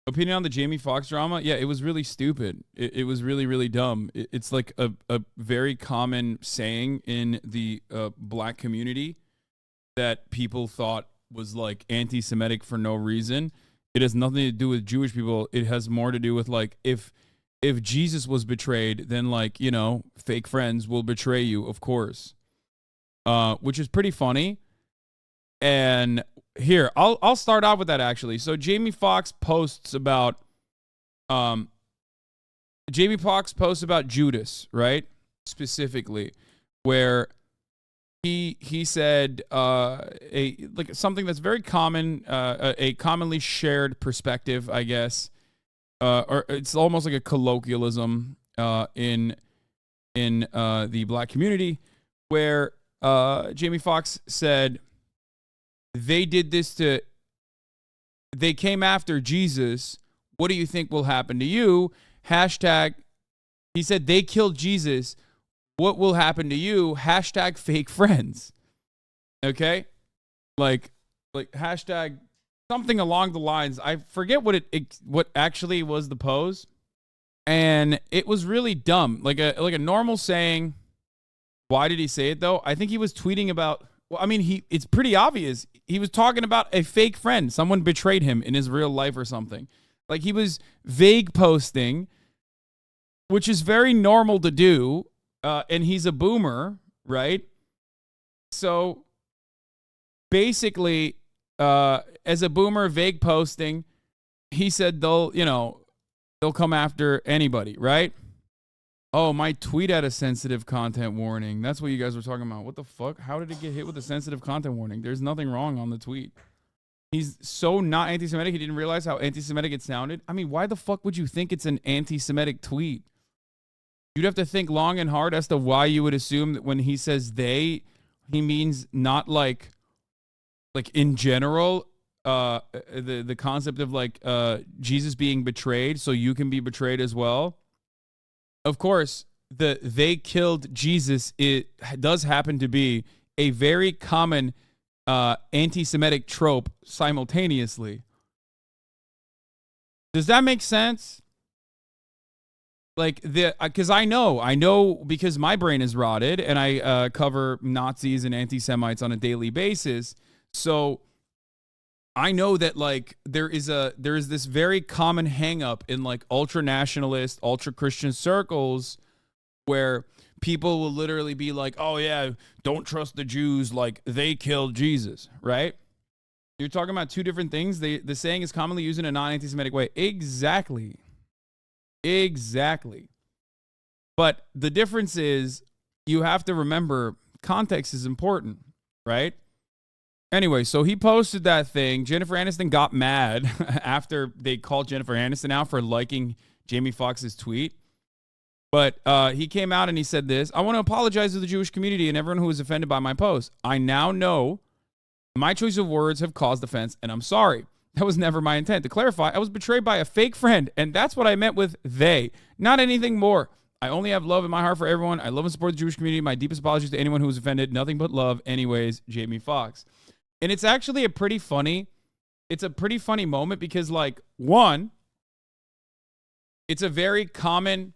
Opinion on the Jamie Foxx drama? Yeah, it was really stupid. It was really, really dumb. It's like a very common saying in the black community that people thought was like anti-Semitic for no reason. It has nothing to do with Jewish people. It has more to do with like if Jesus was betrayed, then like, you know, fake friends will betray you, of course. Which is pretty funny. And here, I'll start off with that actually. So Jamie Foxx posts about Judas, right? Specifically, where he said something that's very common, a commonly shared perspective, I guess, or it's almost like a colloquialism in the black community, where Jamie Foxx said they came after Jesus. What do you think will happen to you? Hashtag, he said they killed Jesus. What will happen to you? Hashtag fake friends. Okay? Like hashtag something along the lines. I forget what actually was the pose. And it was really dumb. Like a normal saying. Why did he say it though? I think he was tweeting about, well, I mean, it's pretty obvious. He was talking about a fake friend. Someone betrayed him in his real life or something. Like he was vague posting, which is very normal to do. And he's a boomer, right? So basically, as a boomer, vague posting, he said they'll come after anybody, right? Oh, my tweet had a sensitive content warning. That's what you guys were talking about. What the fuck? How did it get hit with a sensitive content warning? There's nothing wrong on the tweet. He's so not anti-Semitic, he didn't realize how anti-Semitic it sounded. I mean, why the fuck would you think it's an anti-Semitic tweet? You'd have to think long and hard as to why you would assume that when he says they, he means not like in general, the concept of like Jesus being betrayed, so you can be betrayed as well. Of course, they killed Jesus, it does happen to be a very common anti-Semitic trope simultaneously. Does that make sense? Like because I know because my brain is rotted and I cover Nazis and anti-Semites on a daily basis. So I know that like there is this very common hang up in like ultra nationalist, ultra Christian circles where people will literally be like, "Oh yeah, don't trust the Jews, like they killed Jesus," right? You're talking about two different things. The saying is commonly used in a non-anti-Semitic way. Exactly. But the difference is you have to remember context is important, right? Anyway, so he posted that thing. Jennifer Aniston got mad after they called Jennifer Aniston out for liking Jamie Foxx's tweet. But he came out and he said this: "I want to apologize to the Jewish community and everyone who was offended by my post. I now know my choice of words have caused offense, and I'm sorry. That was never my intent. To clarify, I was betrayed by a fake friend, and that's what I meant with they, not anything more. I only have love in my heart for everyone. I love and support the Jewish community. My deepest apologies to anyone who was offended. Nothing but love. Anyways, Jamie Foxx." And it's actually a pretty funny moment because, like, one, it's a very common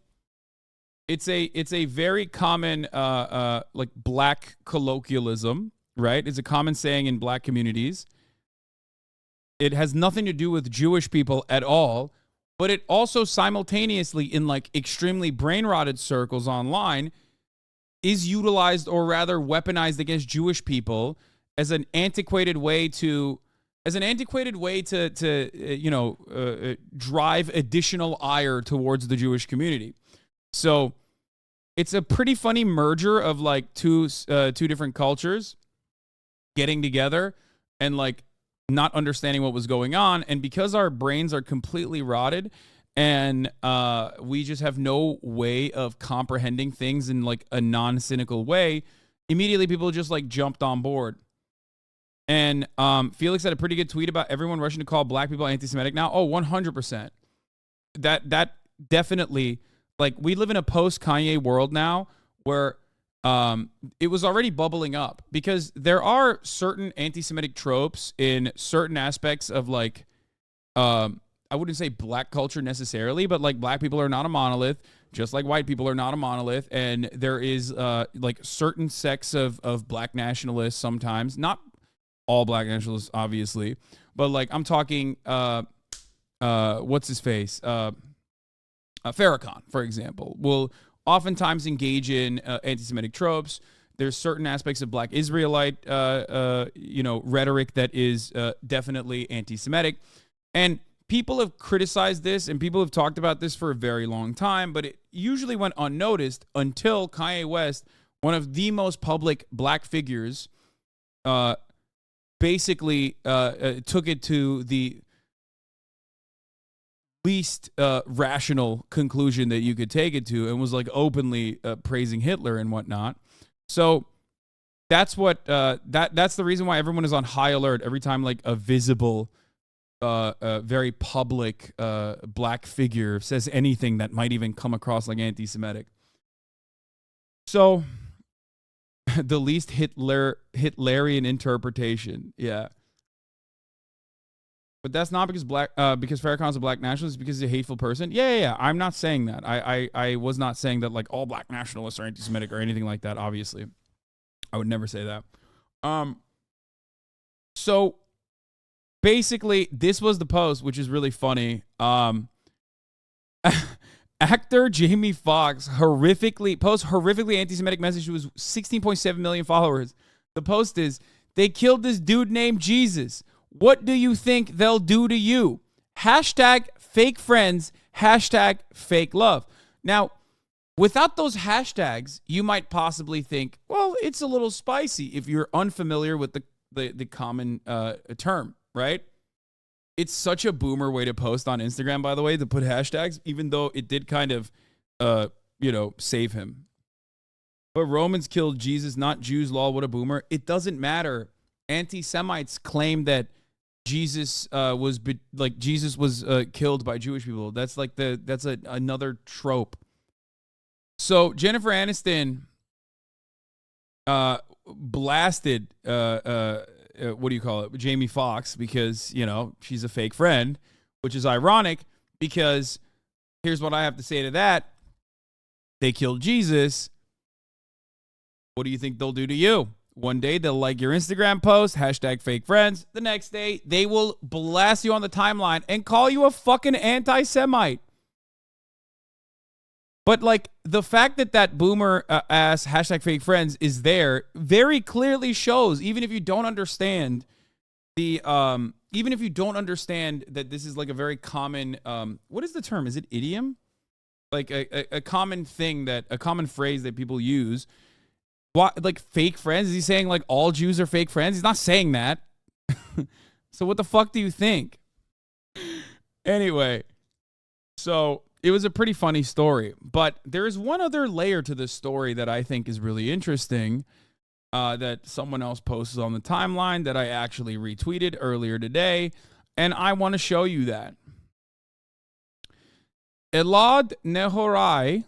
like black colloquialism, right? It's a common saying in black communities. It has nothing to do with Jewish people at all, but it also simultaneously in like extremely brain-rotted circles online is utilized or rather weaponized against Jewish people as an antiquated way to drive additional ire towards the Jewish community. So it's a pretty funny merger of like two different cultures getting together and like not understanding what was going on. And because our brains are completely rotted and we just have no way of comprehending things in like a non-cynical way, immediately people just like jumped on board. And Felix had a pretty good tweet about everyone rushing to call black people anti-Semitic now. Oh, 100%. That definitely, like, we live in a post-Kanye world now where it was already bubbling up because there are certain anti-Semitic tropes in certain aspects of like I wouldn't say black culture necessarily, but like black people are not a monolith, just like white people are not a monolith. And there is like certain sects of black nationalists sometimes, not all black nationalists, obviously, but like I'm talking, what's his face? Farrakhan, for example, will oftentimes engage in anti-Semitic tropes. There's certain aspects of black Israelite, rhetoric that is definitely anti-Semitic. And people have criticized this and people have talked about this for a very long time, but it usually went unnoticed until Kanye West, one of the most public black figures, basically took it to the least rational conclusion that you could take it to and was like openly praising Hitler and whatnot. So that's what that's the reason why everyone is on high alert every time like a visible, very public black figure says anything that might even come across like anti-Semitic. So the least Hitlerian interpretation, yeah. But that's not because because Farrakhan's a black nationalist, because he's a hateful person. Yeah. I'm not saying that. I was not saying that like all black nationalists are anti-Semitic or anything like that. Obviously, I would never say that. So basically, this was the post, which is really funny. Actor Jamie Foxx posts horrifically anti-Semitic message to his 16.7 million followers. The post is, "They killed this dude named Jesus. What do you think they'll do to you? Hashtag fake friends, hashtag fake love." Now, without those hashtags, you might possibly think, well, it's a little spicy if you're unfamiliar with the common term, right? It's such a boomer way to post on Instagram, by the way, to put hashtags, even though it did kind of, save him. But Romans killed Jesus, not Jews, lol, what a boomer. It doesn't matter. Anti-Semites claim that Jesus was killed by Jewish people. That's like another trope. So Jennifer Aniston blasted Jamie Foxx because she's a fake friend, which is ironic because here's what I have to say to that: they killed Jesus. What do you think they'll do to you? One day they'll like your Instagram post, hashtag fake friends. The next day they will blast you on the timeline and call you a fucking anti-Semite. But like the fact that boomer ass hashtag fake friends is there very clearly shows, even if you don't understand even if you don't understand that this is like a very common, what is the term? Is it idiom? Like a common thing a common phrase that people use. What, like fake friends? Is he saying like all Jews are fake friends? He's not saying that. So what the fuck do you think? Anyway, so it was a pretty funny story, but there is one other layer to this story that I think is really interesting, that someone else posted on the timeline that I actually retweeted earlier today, and I want to show you that. Elad Nehorai,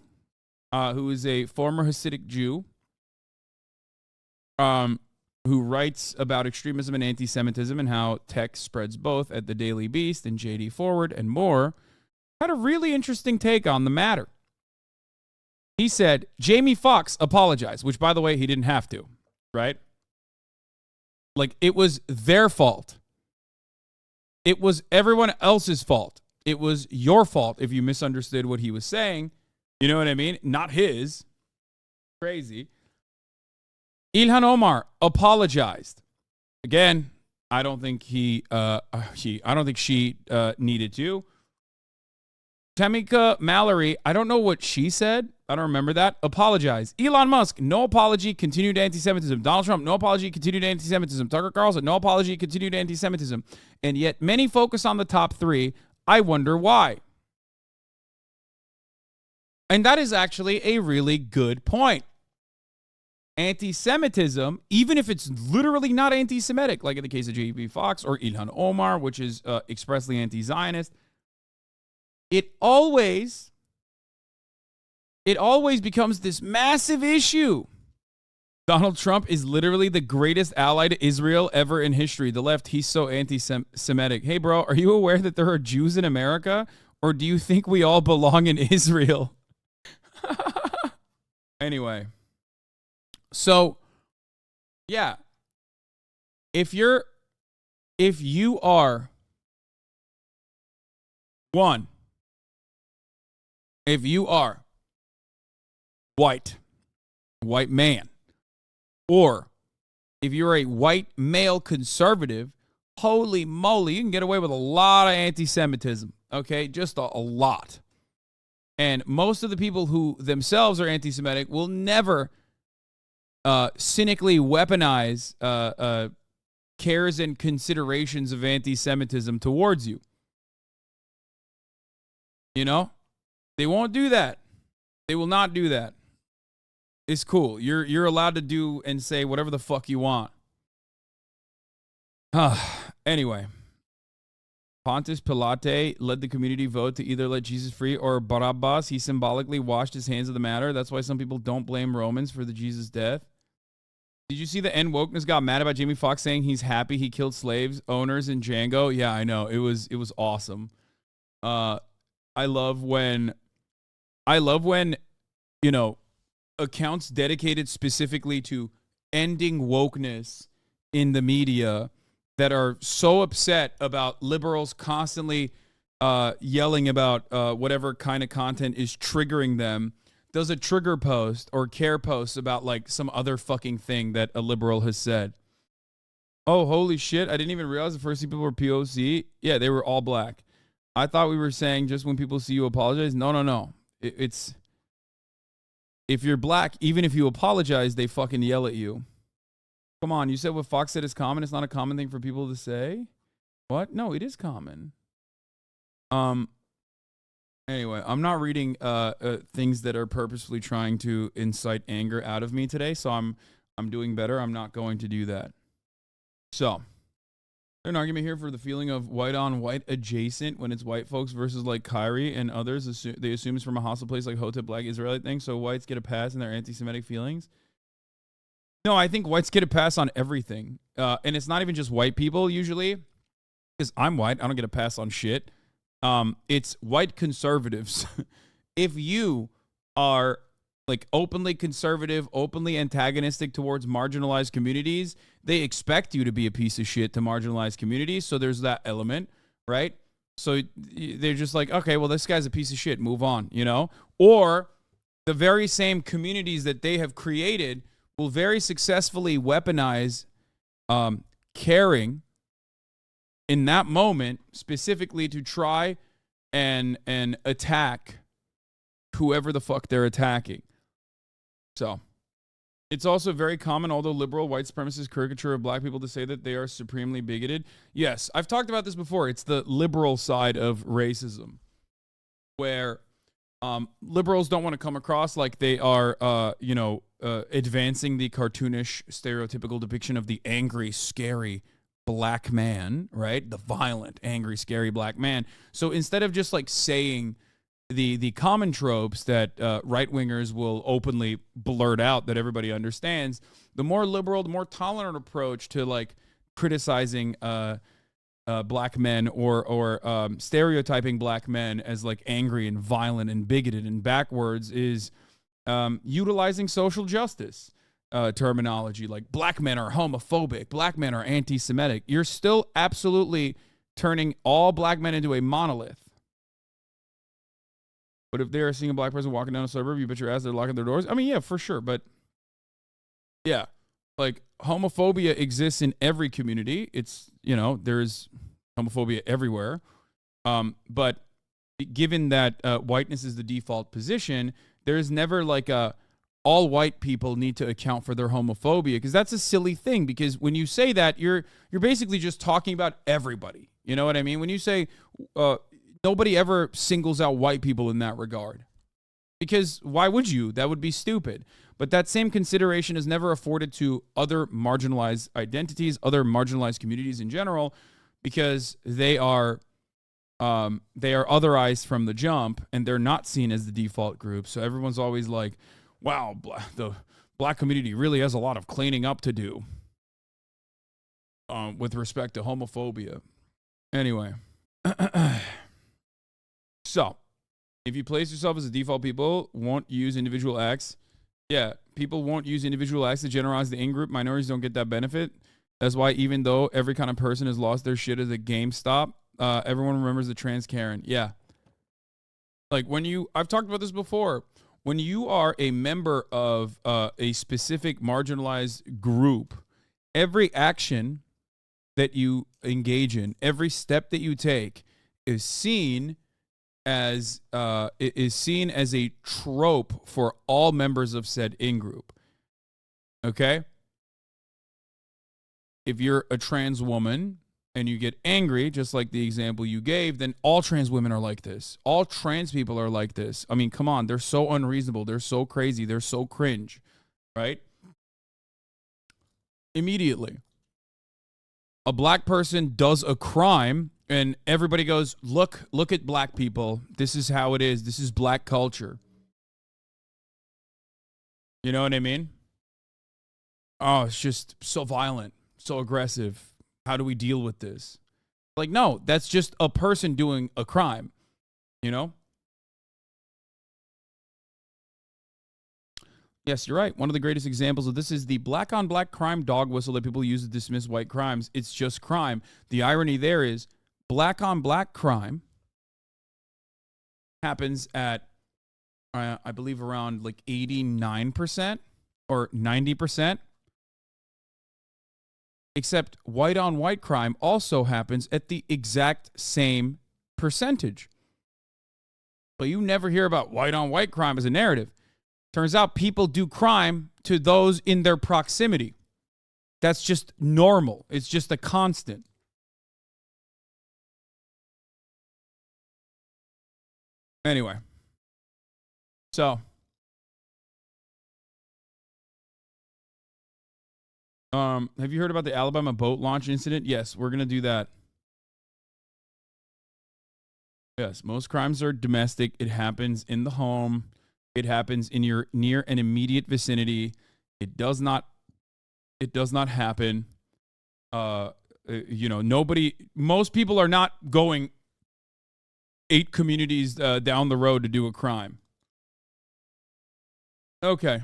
who is a former Hasidic Jew, who writes about extremism and anti-Semitism and how tech spreads both at the Daily Beast and JD Forward and more, had a really interesting take on the matter. He said, Jamie Foxx apologized, which, by the way, he didn't have to, right? Like, it was their fault. It was everyone else's fault. It was your fault if you misunderstood what he was saying. You know what I mean? Not his. Crazy. Ilhan Omar apologized. Again, I don't think she needed to. Tamika Mallory, I don't know what she said. I don't remember that. Apologize. Elon Musk, no apology, continued anti-Semitism. Donald Trump, no apology, continued anti-Semitism. Tucker Carlson, no apology, continued anti-Semitism. And yet many focus on the top three. I wonder why. And that is actually a really good point. Anti-Semitism, even if it's literally not anti-Semitic, like in the case of Jamie Foxx or Ilhan Omar, which is expressly anti-Zionist, it always becomes this massive issue Donald Trump is literally the greatest ally to Israel ever in history. The left, he's so anti-Semitic. Hey, bro, are you aware that there are Jews in America? Or do you think we all belong in Israel? Anyway. So, yeah. If you are one, if you are white man, or if you're a white male conservative, holy moly, you can get away with a lot of anti-Semitism, okay? Just a lot. And most of the people who themselves are anti-Semitic will never cynically weaponize cares and considerations of anti-Semitism towards you. You know? They won't do that. They will not do that. It's cool. You're allowed to do and say whatever the fuck you want. Anyway. Pontius Pilate led the community vote to either let Jesus free or Barabbas. He symbolically washed his hands of the matter. That's why some people don't blame Romans for the Jesus death. Did you see the N wokeness got mad about Jamie Foxx saying he's happy he killed slaves owners in Django? Yeah, I know. It was awesome. I love when you know, accounts dedicated specifically to ending wokeness in the media that are so upset about liberals constantly yelling about whatever kind of content is triggering them, does a trigger post or care post about like some other fucking thing that a liberal has said. Oh, holy shit. I didn't even realize the first people were POC. Yeah, they were all black. I thought we were saying just when people see you apologize. No. It's if you're black, even if you apologize, they fucking yell at you. Come on, you said what Fox said is common. It's not a common thing for people to say. What? No, it is common. Anyway, I'm not reading things that are purposefully trying to incite anger out of me today, so I'm doing better. I'm not going to do that. So, there's an argument here for the feeling of white on white adjacent when it's white folks versus like Kyrie and others. They assume it's from a hostile place like Hotep Black Israeli thing, so whites get a pass in their anti-Semitic feelings. No, I think whites get a pass on everything. And it's not even just white people usually, because I'm white. I don't get a pass on shit. It's white conservatives. If you are like openly conservative, openly antagonistic towards marginalized communities, they expect you to be a piece of shit to marginalized communities. So there's that element, right? So they're just like, okay, well, this guy's a piece of shit. Move on, you know? Or the very same communities that they have created will very successfully weaponize caring in that moment, specifically to try and attack whoever the fuck they're attacking. So, it's also very common, although liberal white supremacist caricature of black people, to say that they are supremely bigoted. Yes, I've talked about this before. It's the liberal side of racism, where liberals don't want to come across like they are, advancing the cartoonish, stereotypical depiction of the angry, scary black man, right? The violent, angry, scary black man. So instead of just like saying the common tropes that right-wingers will openly blurt out that everybody understands, the more liberal, the more tolerant approach to like criticizing black men or stereotyping black men as like angry and violent and bigoted and backwards is utilizing social justice terminology, like black men are homophobic, black men are anti-Semitic. You're still absolutely turning all black men into a monolith. But if they're seeing a black person walking down a suburb, you bet your ass they're locking their doors. I mean, yeah, for sure. But yeah, like homophobia exists in every community. It's, there's homophobia everywhere. But given that whiteness is the default position, there's never like all white people need to account for their homophobia, because that's a silly thing. Because when you say that, you're basically just talking about everybody. You know what I mean? When you say nobody ever singles out white people in that regard, because why would you? That would be stupid. But that same consideration is never afforded to other marginalized identities, other marginalized communities in general, because they are otherized from the jump, and they're not seen as the default group. So everyone's always like, wow, the black community really has a lot of cleaning up to do with respect to homophobia. Anyway. So, if you place yourself as a default, people won't use individual acts. Yeah, people won't use individual acts to generalize the in-group. Minorities don't get that benefit. That's why even though every kind of person has lost their shit at a GameStop, everyone remembers the trans Karen. Yeah. Like I've talked about this before. When you are a member of a specific marginalized group, every action that you engage in, every step that you take is seen as a trope for all members of said in-group. Okay? If you're a trans woman and you get angry, just like the example you gave, then all trans women are like this. All trans people are like this. I mean, come on. They're so unreasonable. They're so crazy. They're so cringe. Right? Immediately. A black person does a crime and everybody goes, look at black people. This is how it is. This is black culture. You know what I mean? Oh, it's just so violent, so aggressive. How do we deal with this? Like, no, that's just a person doing a crime, you know? Yes, you're right. One of the greatest examples of this is the black on black crime dog whistle that people use to dismiss white crimes. It's just crime. The irony there is black on black crime happens at, I believe, around like 89% or 90%. Except white on white crime also happens at the exact same percentage. But you never hear about white on white crime as a narrative. Turns out people do crime to those in their proximity. That's just normal. It's just a constant. Anyway. So. Have you heard about the Alabama boat launch incident? Yes, we're going to do that. Yes, most crimes are domestic. It happens in the home. It happens in your near and immediate vicinity. It does not happen. Most people are not going 8 communities down the road to do a crime. Okay.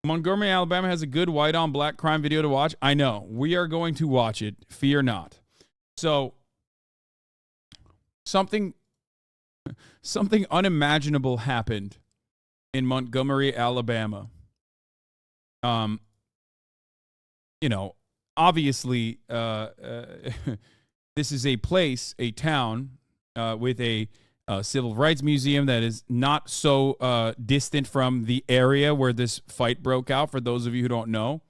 Montgomery, Alabama has a good white on black crime video to watch. I know. We are going to watch it. Fear not. So, something unimaginable happened in Montgomery, Alabama. Obviously, this is a place, a town, with a civil rights museum that is not so distant from the area where this fight broke out, for those of you who don't know.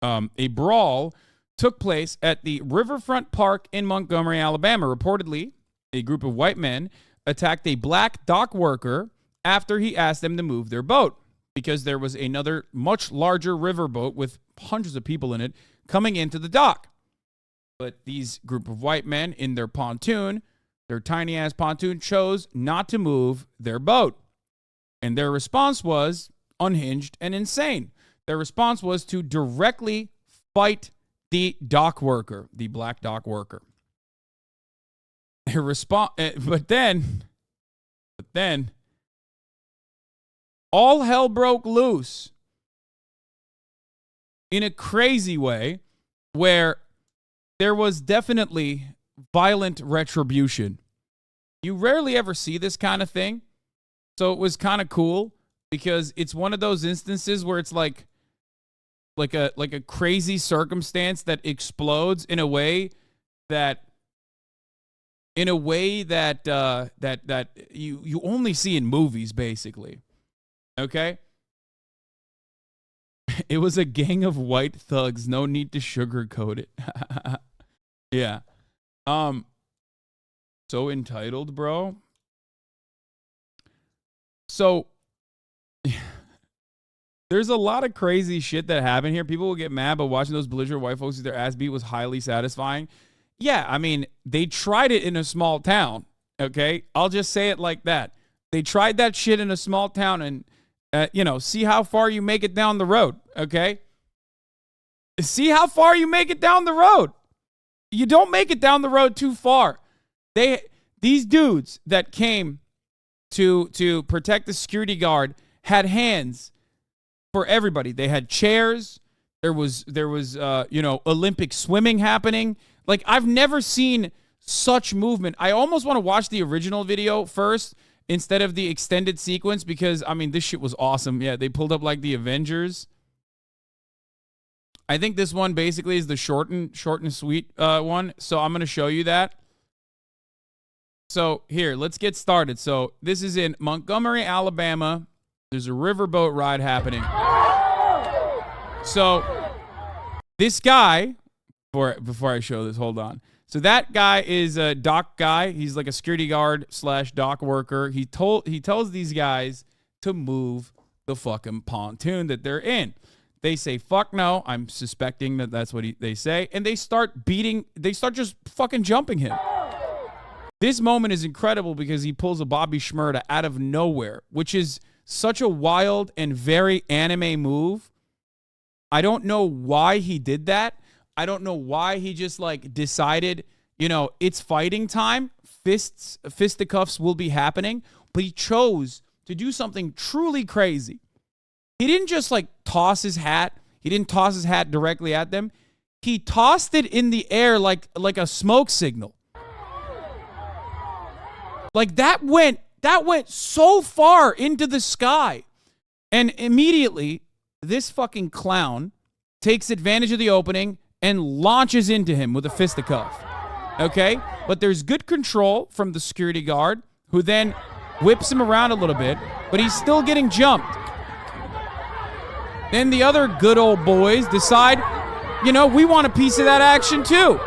A brawl took place at the Riverfront Park in Montgomery, Alabama. Reportedly, a group of white men attacked a black dock worker after he asked them to move their boat because there was another much larger riverboat with hundreds of people in it coming into the dock. But these group of white men in their pontoon, their tiny-ass pontoon, chose not to move their boat. And their response was unhinged and insane. Their response was to directly fight the dock worker, the black dock worker. Their response, but then, all hell broke loose in a crazy way where there was definitely violent retribution. You rarely ever see this kind of thing. So it was kind of cool because it's one of those instances where it's like a crazy circumstance that explodes in a way that that you only see in movies, basically. Okay? It was a gang of white thugs. No need to sugarcoat it. Yeah. So entitled, bro. So there's a lot of crazy shit that happened here. People will get mad, but watching those belligerent white folks get their ass beat was highly satisfying. Yeah, I mean, they tried it in a small town, okay? I'll just say it like that. They tried that shit in a small town, and See how far you make it down the road, okay? See how far you make it down the road. You don't make it down the road too far. These dudes that came to protect the security guard had hands for everybody. They had chairs. There was Olympic swimming happening. Like, I've never seen such movement. I almost want to watch the original video first instead of the extended sequence because, I mean, this shit was awesome. Yeah, they pulled up like the Avengers. I think this one basically is the short and sweet one. So I'm going to show you that. So here, let's get started. So this is in Montgomery, Alabama. There's a riverboat ride happening. So this guy, before I show this, hold on. So that guy is a dock guy. He's like a security guard / dock worker. He tells these guys to move the fucking pontoon that they're in. They say, fuck no. I'm suspecting that that's what they say. And they start just fucking jumping him. This moment is incredible because he pulls a Bobby Shmurda out of nowhere, which is such a wild and very anime move. I don't know why he did that. I don't know why he just like decided, it's fighting time. Fisticuffs will be happening. But he chose to do something truly crazy. He didn't just like toss his hat. He didn't toss his hat directly at them. He tossed it in the air like a smoke signal. Like that went so far into the sky. And immediately, this fucking clown takes advantage of the opening and launches into him with a fisticuff. Okay? But there's good control from the security guard, who then whips him around a little bit, but he's still getting jumped. Then the other good old boys decide, we want a piece of that action too.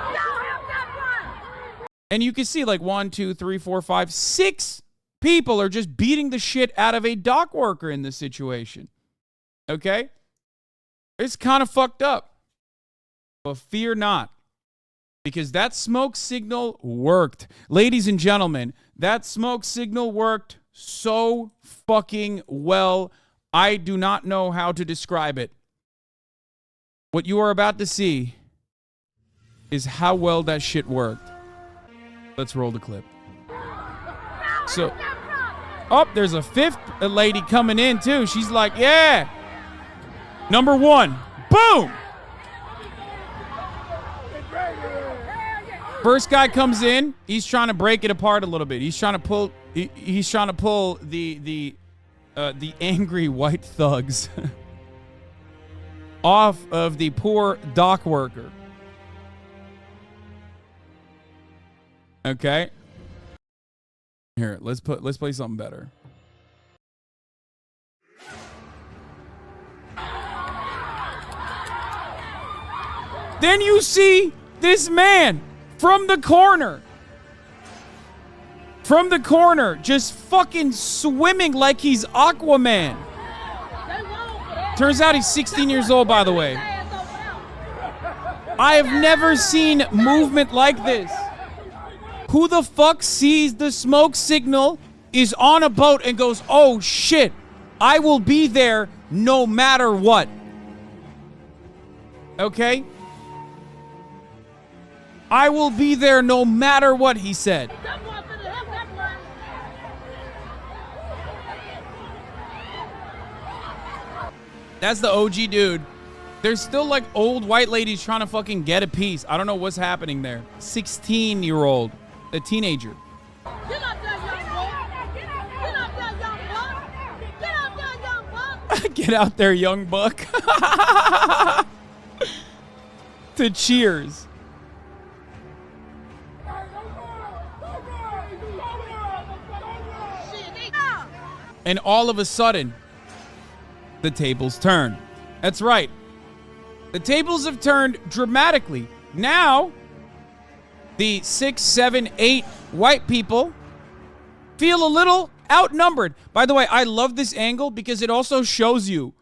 And you can see like 1, 2, 3, 4, 5, 6 people are just beating the shit out of a dock worker in this situation. Okay? It's kind of fucked up. But fear not. Because that smoke signal worked. Ladies and gentlemen, that smoke signal worked so fucking well. I do not know how to describe it. What you are about to see is how well that shit worked. Let's roll the clip. So, there's a 5th lady coming in too. She's like, yeah. Number 1. Boom. First guy comes in. He's trying to break it apart a little bit. He's trying to pull. He's trying to pull the angry white thugs off of the poor dock worker. Okay. Here, let's play something better. Then you see this man from the corner, just fucking swimming like he's Aquaman. Turns out he's 16 years old, by the way. I have never seen movement like this. Who the fuck sees the smoke signal, is on a boat, and goes, oh shit, I will be there no matter what? Okay? I will be there no matter what, he said. That's the OG dude. There's still like old white ladies trying to fucking get a piece. I don't know what's happening there. 16-year-old, a teenager. Get up there, young buck. Get up there, young buck. Get up there, young buck. Get out there, young buck. To cheers. And all of a sudden, the tables turn. That's right. The tables have turned dramatically. Now, the 6, 7, 8 white people feel a little outnumbered. By the way, I love this angle because it also shows you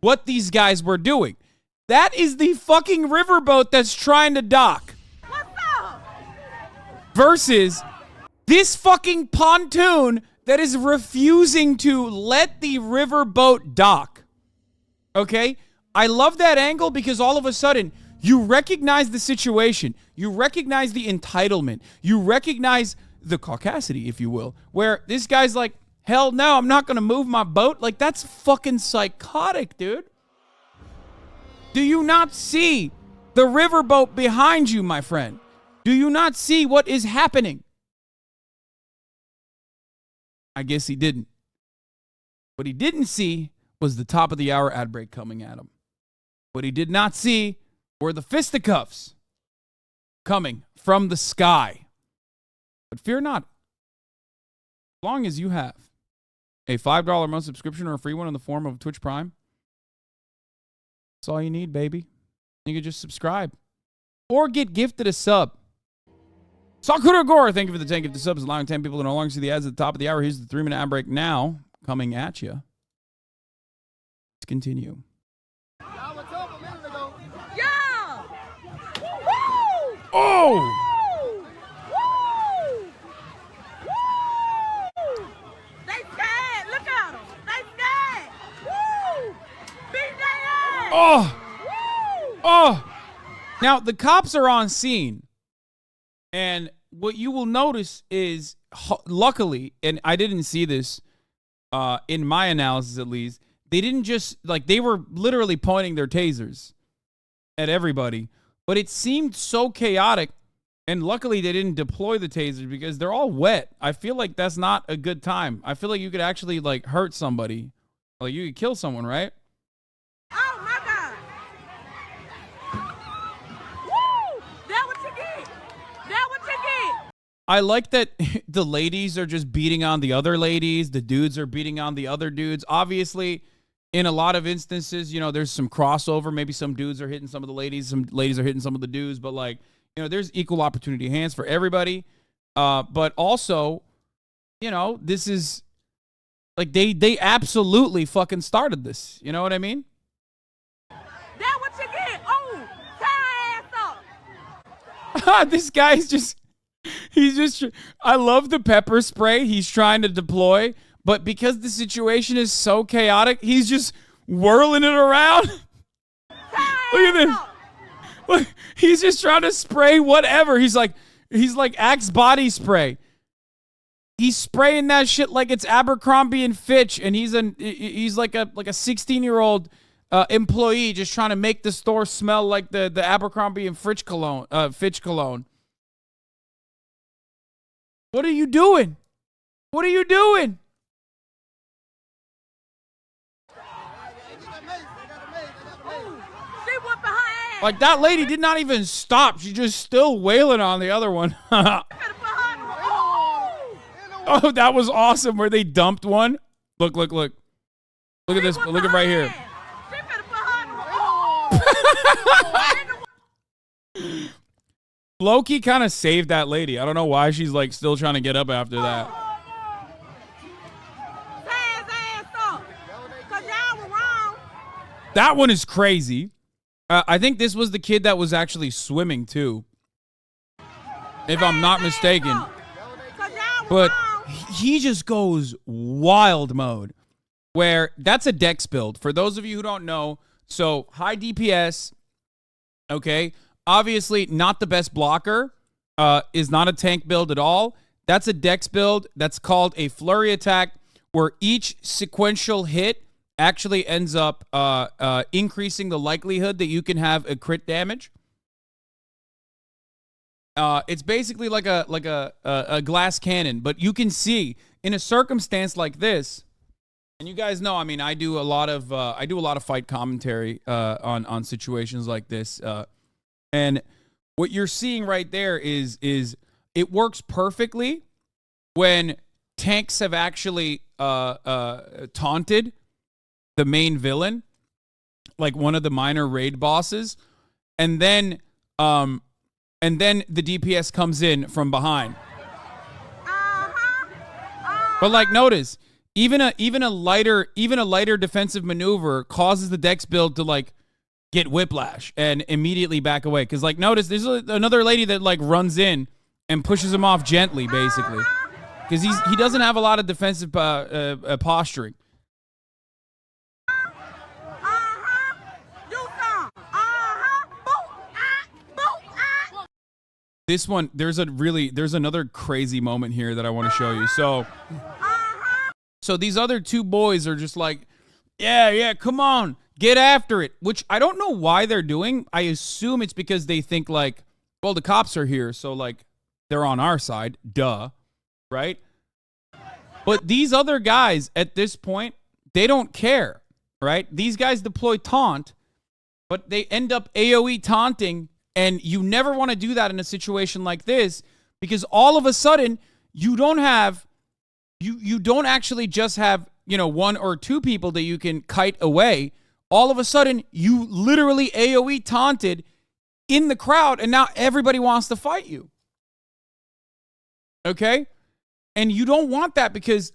what these guys were doing. That is the fucking riverboat that's trying to dock. What's up? Versus this fucking pontoon that is refusing to let the riverboat dock. Okay? I love that angle because all of a sudden, you recognize the situation. You recognize the entitlement. You recognize the caucasity, if you will, where this guy's like, hell no, I'm not going to move my boat. Like, that's fucking psychotic, dude. Do you not see the riverboat behind you, my friend? Do you not see what is happening? I guess he didn't. What he didn't see was the top of the hour ad break coming at him. What he did not see were the fisticuffs coming from the sky. But fear not. As long as you have a $5 a month subscription or a free one in the form of Twitch Prime, that's all you need, baby. You can just subscribe or get gifted a sub. Sakura Gore, thank you for the 10 gifted subs, allowing 10 people to no longer see the ads at the top of the hour. Here's the 3-minute ad break now coming at you. Let's continue. Yeah! Woo! Oh! Woo! Woo! They scared. Look at them. They scared. Woo! Beat their ass. Oh! Woo! Oh! Now, the cops are on scene. And what you will notice is, luckily, and I didn't see this in my analysis at least, they didn't just, like, they were literally pointing their tasers at everybody. But it seemed so chaotic, and luckily they didn't deploy the tasers because they're all wet. I feel like that's not a good time. I feel like you could actually, like, hurt somebody. Like, you could kill someone, right? Oh, my God. Woo! That what you get. That what you get. I like that the ladies are just beating on the other ladies. The dudes are beating on the other dudes. Obviously, in a lot of instances, you know, there's some crossover. Maybe some dudes are hitting some of the ladies. Some ladies are hitting some of the dudes. But, like, you know, there's equal opportunity hands for everybody. But also, you know, this is, like, they absolutely fucking started this. You know what I mean? That what you get. Oh, tie ass up. This guy's just, I love the pepper spray he's trying to deploy, but because the situation is so chaotic, he's just whirling it around. Look at this. Look, he's just trying to spray whatever. He's like Axe body spray. He's spraying that shit like it's Abercrombie and Fitch, and he's like a 16-year-old employee just trying to make the store smell like the Abercrombie and Fitch cologne. What are you doing? What are you doing? She whooping her ass. Like, that lady did not even stop. She's just still wailing on the other one. Oh, that was awesome where they dumped one. Look. Look at this. Look at right here. Loki kind of saved that lady. I don't know why she's, like, still trying to get up after that. That one is crazy. I think this was the kid that was actually swimming, too. If I'm not mistaken. But he just goes wild mode. Where that's a dex build. For those of you who don't know, so high DPS, okay, obviously not the best blocker, is not a tank build at all. That's a dex build. That's called a flurry attack, where each sequential hit actually ends up increasing the likelihood that you can have a crit damage. It's basically like a glass cannon, but you can see in a circumstance like this, and you guys know, I mean, I do a lot of fight commentary on situations like this, and what you're seeing right there is it works perfectly when tanks have actually taunted the main villain, like one of the minor raid bosses, and then the DPS comes in from behind. But, like, notice, even a lighter defensive maneuver causes the dex build to, like, get whiplash and immediately back away. Because, like, notice there's another lady that, like, runs in and pushes him off gently, basically. because he doesn't have a lot of defensive posturing. This one, there's another crazy moment here that I want to show you. So these other two boys are just like, yeah, come on, get after it, which I don't know why they're doing. I assume it's because they think like, well, the cops are here, so like they're on our side, duh, right? But these other guys at this point, they don't care, right? These guys deploy taunt, but they end up AoE taunting. And you never want to do that in a situation like this because all of a sudden you don't actually just have, one or two people that you can kite away. All of a sudden you literally AoE taunted in the crowd and now everybody wants to fight you. Okay? And you don't want that because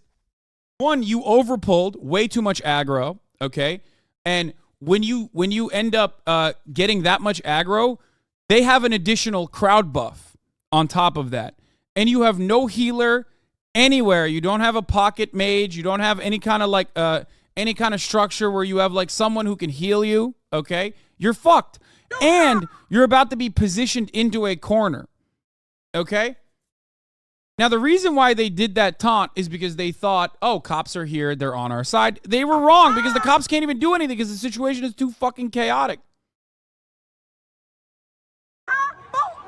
one, you overpulled way too much aggro, okay? And when you end up getting that much aggro, they have an additional crowd buff on top of that. And you have no healer anywhere. You don't have a pocket mage. You don't have any kind of structure where you have like someone who can heal you, okay? You're fucked. And you're about to be positioned into a corner, okay? Now, the reason why they did that taunt is because they thought, oh, cops are here. They're on our side. They were wrong because the cops can't even do anything because the situation is too fucking chaotic.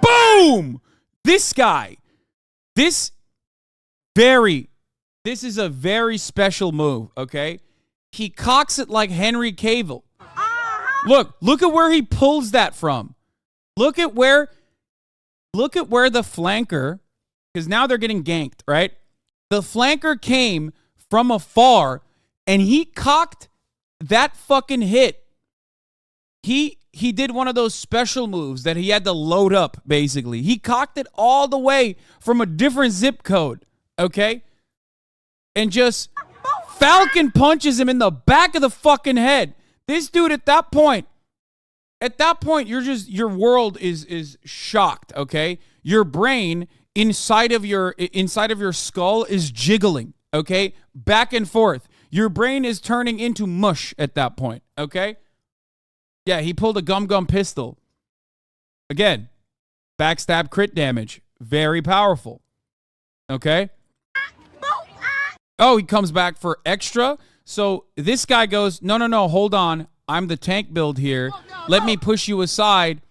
Boom! This guy, this is a very special move, okay? He cocks it like Henry Cavill. Look at where he pulls that from. Look at where the flanker, because now they're getting ganked, right? The flanker came from afar and he cocked that fucking hit. He did one of those special moves that he had to load up, basically. He cocked it all the way from a different zip code, okay? And just Falcon punches him in the back of the fucking head. This dude at that point, your world is shocked, okay? Your brain inside of your skull is jiggling, okay? Back and forth. Your brain is turning into mush at that point, okay? Yeah, he pulled a gum pistol. Again, backstab crit damage. Very powerful. Okay? Oh, he comes back for extra. So this guy goes, no, hold on. I'm the tank build here. Let me push you aside.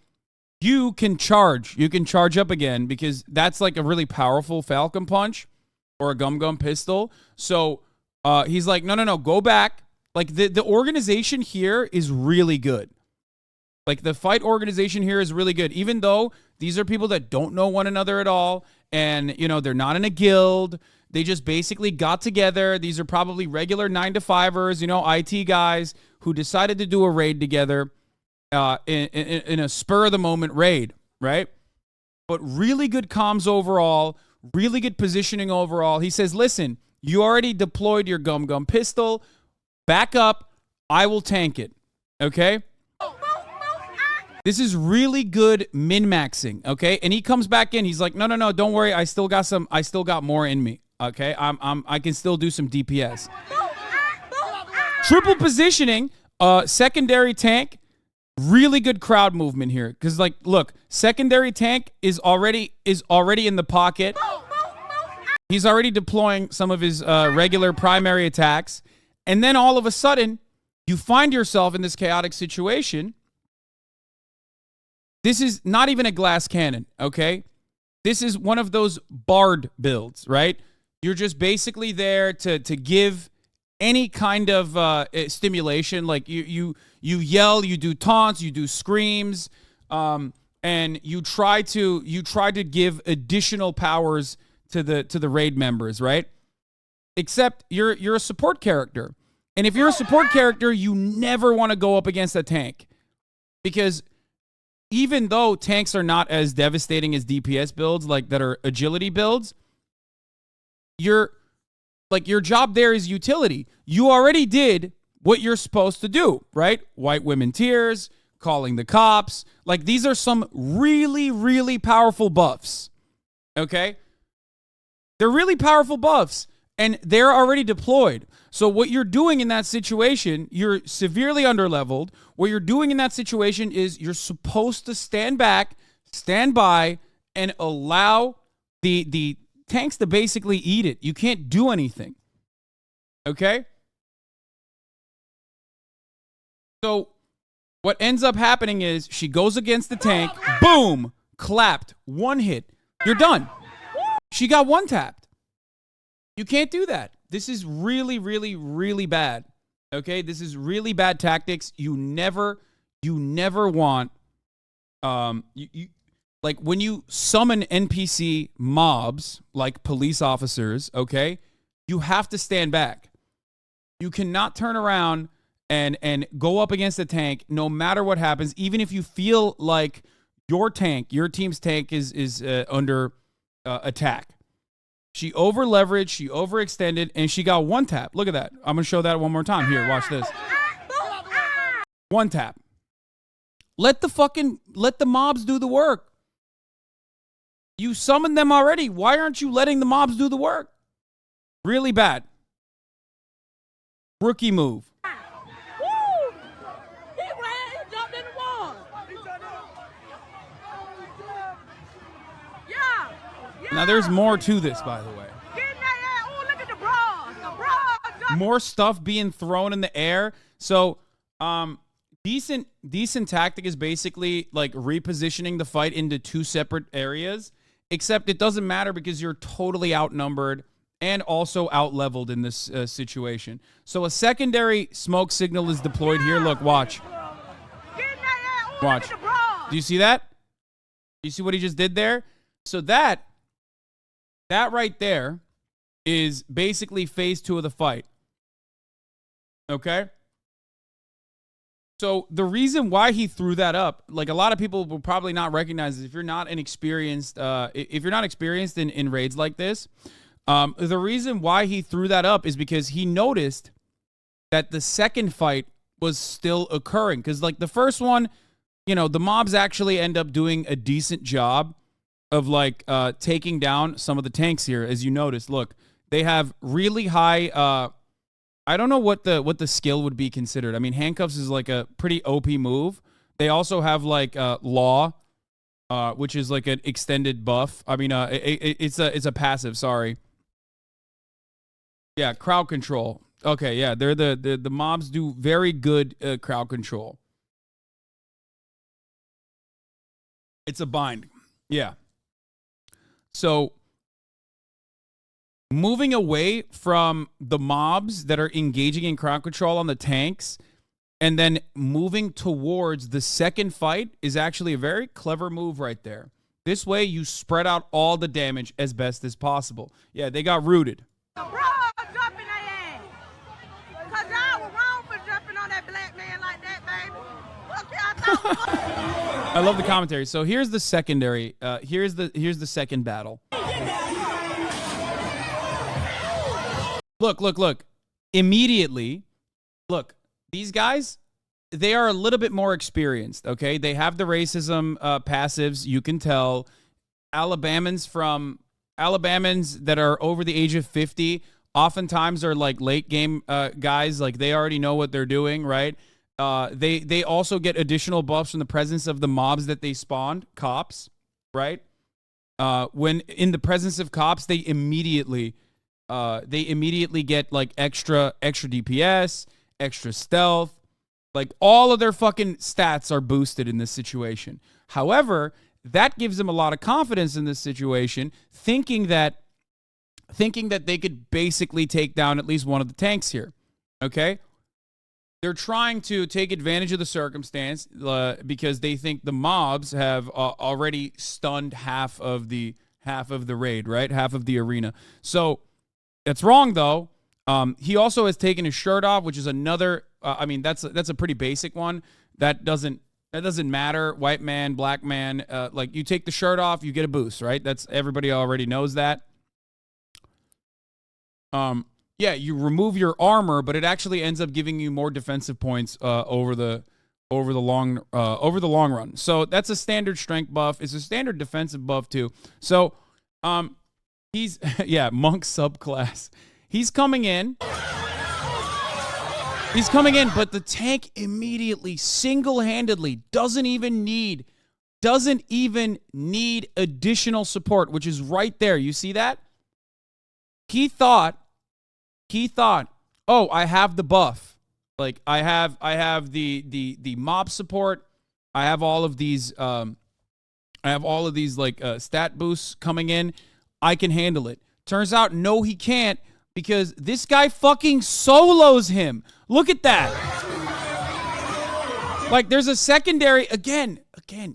You can charge. You can charge up again because that's like a really powerful Falcon punch or a gum pistol. So he's like, no, go back. Like the organization here is really good. Like, the fight organization here is really good, even though these are people that don't know one another at all, and, they're not in a guild. They just basically got together. These are probably regular 9-to-5ers, IT guys who decided to do a raid together in a spur-of-the-moment raid, right? But really good comms overall, really good positioning overall. He says, listen, you already deployed your gum pistol. Back up. I will tank it, okay? This is really good min-maxing, okay? And he comes back in. He's like, no, don't worry. I still got more in me, okay? I can still do some DPS. Triple positioning, secondary tank, really good crowd movement here. Because, like, look, secondary tank is already in the pocket. He's already deploying some of his regular primary attacks. And then all of a sudden, you find yourself in this chaotic situation. This is not even a glass cannon, okay? This is one of those bard builds, right? You're just basically there to give any kind of stimulation. Like you yell, you do taunts, you do screams, and you try to give additional powers to the raid members, right? Except you're a support character. And if you're a support character, you never want to go up against a tank. Because even though tanks are not as devastating as DPS builds, like that are agility builds, your job there is utility. You already did what you're supposed to do, right? White women tears, calling the cops. Like, these are some really, really powerful buffs. Okay? They're really powerful buffs, and they're already deployed. So what you're doing in that situation, you're severely underleveled. What you're doing in that situation is you're supposed to stand back, stand by, and allow the tanks to basically eat it. You can't do anything. Okay? So what ends up happening is she goes against the tank, boom, clapped, one hit. You're done. She got one tapped. You can't do that. This is really, really, really bad. Okay? This is really bad tactics. You never want like when you summon NPC mobs like police officers, okay? You have to stand back. You cannot turn around and go up against the tank no matter what happens, even if you feel like your team's tank is under attack. She over-leveraged, she overextended, and she got one tap. Look at that. I'm going to show that one more time. Here, watch this. One tap. Let the mobs do the work. You summoned them already. Why aren't you letting the mobs do the work? Really bad. Rookie move. Now, there's more to this, by the way. Oh, look at the Brawl. More stuff being thrown in the air. So, decent tactic is basically like repositioning the fight into two separate areas, except it doesn't matter because you're totally outnumbered and also out-leveled in this situation. So a secondary smoke signal is deployed here. Look, watch. Watch. Do you see that? Do you see what he just did there? So that right there is basically phase 2 of the fight. Okay? So the reason why he threw that up, like a lot of people will probably not recognize this if you're not experienced in raids like this. The reason why he threw that up is because he noticed that the second fight was still occurring. Because like the first one, you know, the mobs actually end up doing a decent job of like taking down some of the tanks here. As you notice, look, they have really high. I don't know what the skill would be considered. I mean, handcuffs is like a pretty OP move. They also have like law, which is like an extended buff. I mean, it's a passive. Sorry. Yeah, crowd control. Okay, yeah, they're the mobs do very good crowd control. It's a bind. Yeah. So moving away from the mobs that are engaging in crowd control on the tanks and then moving towards the second fight is actually a very clever move right there. This way you spread out all the damage as best as possible. Yeah, they got rooted. Jumping their ass. Cause y'all were wrong for jumping on that black man like that, baby. Okay, I thought. I love the commentary. So here's the secondary. Here's the second battle. Look. Immediately, look, these guys, they are a little bit more experienced, okay? They have the racism passives, you can tell. Alabamans that are over the age of 50 oftentimes are like late game guys, like they already know what they're doing, right? They also get additional buffs from the presence of the mobs that they spawned, cops, right? When in the presence of cops, they immediately get like extra DPS, extra stealth, like all of their fucking stats are boosted in this situation. However, that gives them a lot of confidence in this situation, thinking that they could basically take down at least one of the tanks here. Okay? They're trying to take advantage of the circumstance because they think the mobs have already stunned half of the raid, right? Half of the arena. So that's wrong, though. He also has taken his shirt off, which is another. I mean, that's a pretty basic one. That doesn't matter. White man, black man. Like you take the shirt off, you get a boost, right? That's everybody already knows that. Yeah, you remove your armor, but it actually ends up giving you more defensive points over the long run. So that's a standard strength buff. It's a standard defensive buff too. So He's, yeah, monk subclass. He's coming in. He's coming in, but the tank immediately, single-handedly, doesn't even need additional support, which is right there. You see that? He thought, oh, I have the buff. Like I have the mob support. I have all of these like stat boosts coming in. I can handle it. Turns out, no, he can't, because this guy fucking solos him. Look at that. Like, there's a secondary. Again,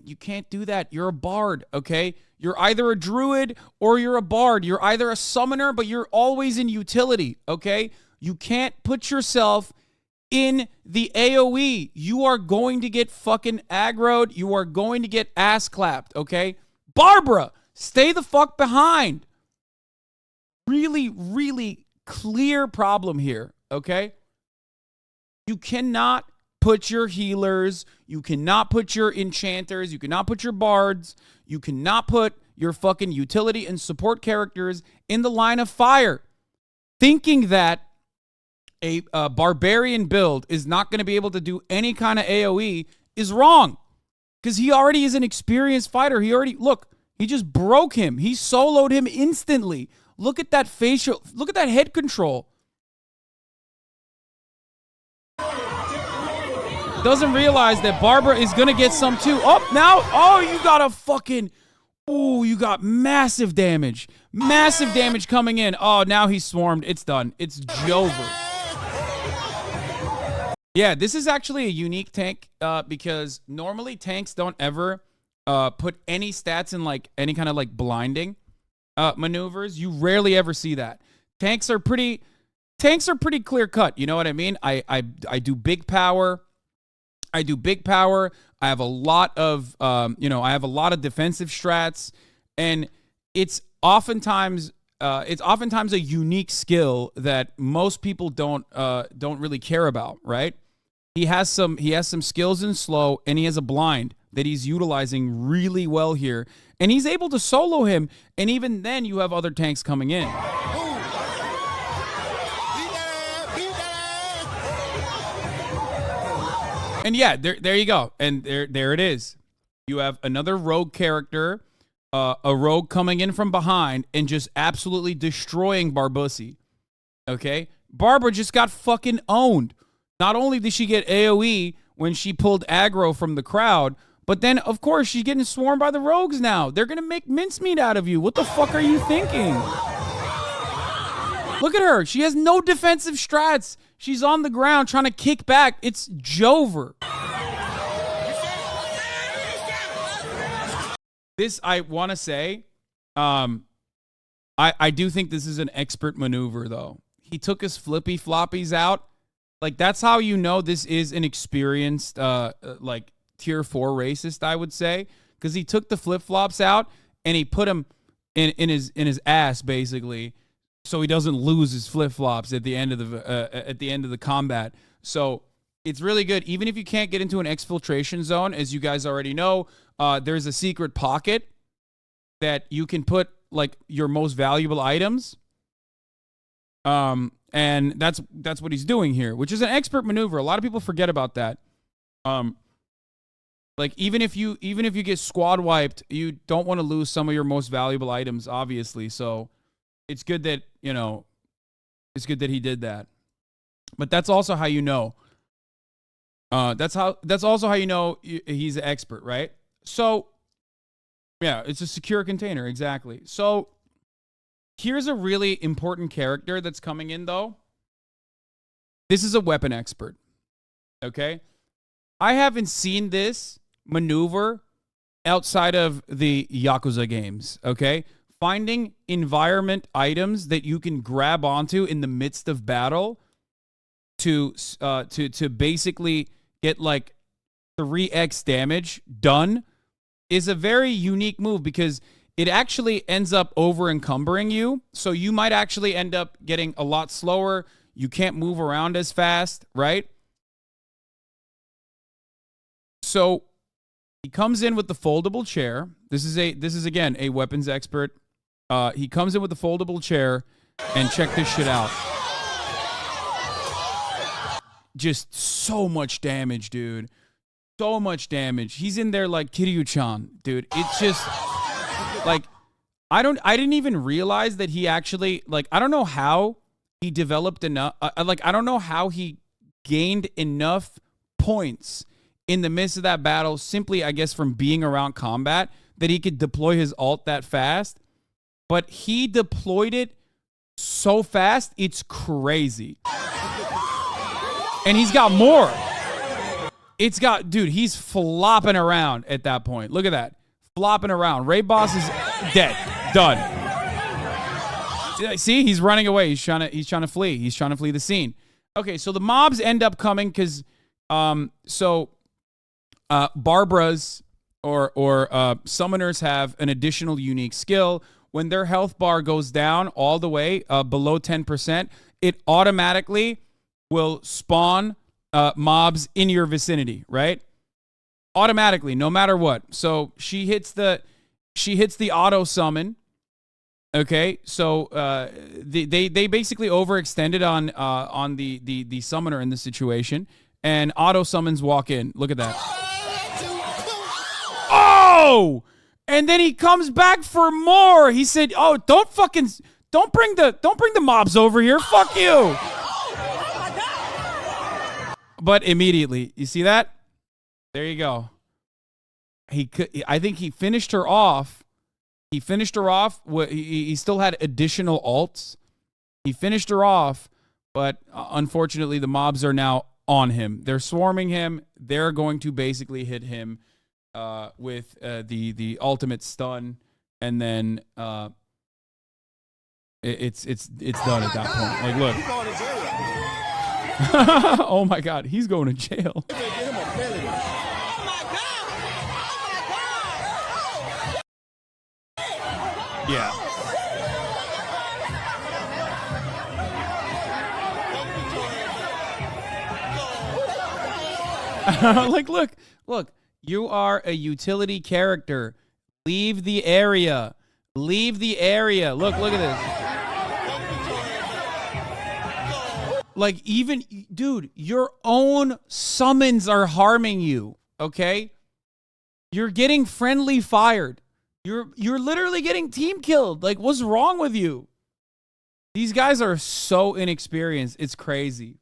you can't do that. You're a bard, okay? You're either a druid or you're a bard. You're either a summoner, but you're always in utility, okay? You can't put yourself in the AoE. You are going to get fucking aggroed. You are going to get ass clapped, okay? Barbara, stay the fuck behind. Really, really clear problem here, okay? You cannot put your healers, you cannot put your enchanters, you cannot put your bards, you cannot put your fucking utility and support characters in the line of fire. Thinking that a barbarian build is not going to be able to do any kind of AoE is wrong. Because he already is an experienced fighter. He just broke him. He soloed him instantly. Look at that look at that head control. Doesn't realize that Barbara is going to get some too. You got massive damage. Massive damage coming in. Oh, now he's swarmed. It's done. It's Jover. Yeah, this is actually a unique tank because normally tanks don't ever put any stats in like any kind of like blinding maneuvers. You rarely ever see that. Tanks are pretty clear cut. You know what I mean? I do big power. I have a lot of defensive strats, and it's oftentimes a unique skill that most people don't really care about, right? He has some skills in slow, and he has a blind that he's utilizing really well here, and he's able to solo him, and even then you have other tanks coming in. And yeah, there you go. And there it is. You have another rogue character, a rogue coming in from behind and just absolutely destroying Barbussy. Okay? Barbara just got fucking owned. Not only did she get AoE when she pulled aggro from the crowd, but then, of course, she's getting swarmed by the rogues now. They're going to make mincemeat out of you. What the fuck are you thinking? Look at her. She has no defensive strats. She's on the ground trying to kick back. It's Jover. This, I want to say, I do think this is an expert maneuver, though. He took his flippy floppies out. Like, that's how you know this is an experienced, like, tier 4 racist, I would say. Because he took the flip-flops out and he put them in his ass, basically, so he doesn't lose his flip-flops at the end of the combat. So it's really good. Even if you can't get into an exfiltration zone, as you guys already know, there's a secret pocket that you can put like your most valuable items. And that's what he's doing here, which is an expert maneuver. A lot of people forget about that. Like even if you get squad wiped, you don't want to lose some of your most valuable items, obviously. So it's good that, it's good that he did that. But that's also how you know. That's also how you know he's an expert, right? So, yeah, it's a secure container, exactly. So, here's a really important character that's coming in, though. This is a weapon expert, okay? I haven't seen this maneuver outside of the Yakuza games, okay? Finding environment items that you can grab onto in the midst of battle to basically get like 3x damage done is a very unique move because it actually ends up over encumbering you. So you might actually end up getting a lot slower. You can't move around as fast, right? So he comes in with the foldable chair. This is again a weapons expert He comes in with a foldable chair, and check this shit out. Just so much damage, dude. So much damage. He's in there like Kiryu-chan, dude. It's just like I didn't even realize that he actually, like, I don't know how he developed enough, I don't know how he gained enough points in the midst of that battle, simply, I guess, from being around combat, that he could deploy his ult that fast. But he deployed it so fast, it's crazy. And he's got more. Dude, he's flopping around at that point. Look at that. Flopping around. Ray Boss is dead. Done. See, he's running away. He's trying to flee. He's trying to flee the scene. Okay, so the mobs end up coming because Barbara's or summoners have an additional unique skill. When their health bar goes down all the way below 10%, it automatically will spawn mobs in your vicinity, right? Automatically, no matter what. So she hits the auto summon. Okay, so they basically overextended on the summoner in this situation, and auto summons walk in. Look at that. Oh! And then he comes back for more. He said, "Oh, don't bring the mobs over here. Fuck you." But immediately, you see that? There you go. I think he finished her off. He still had additional ults. He finished her off, but unfortunately, the mobs are now on him. They're swarming him. They're going to basically hit him with the ultimate stun, and then it's done at that point. Like, look. Oh my God, he's going to jail. Yeah. Like, look, you are a utility character. Leave the area. Leave the area. Look at this. Like, even, dude, your own summons are harming you, okay? You're getting friendly fired. You're literally getting team killed. Like, what's wrong with you? These guys are so inexperienced. It's crazy.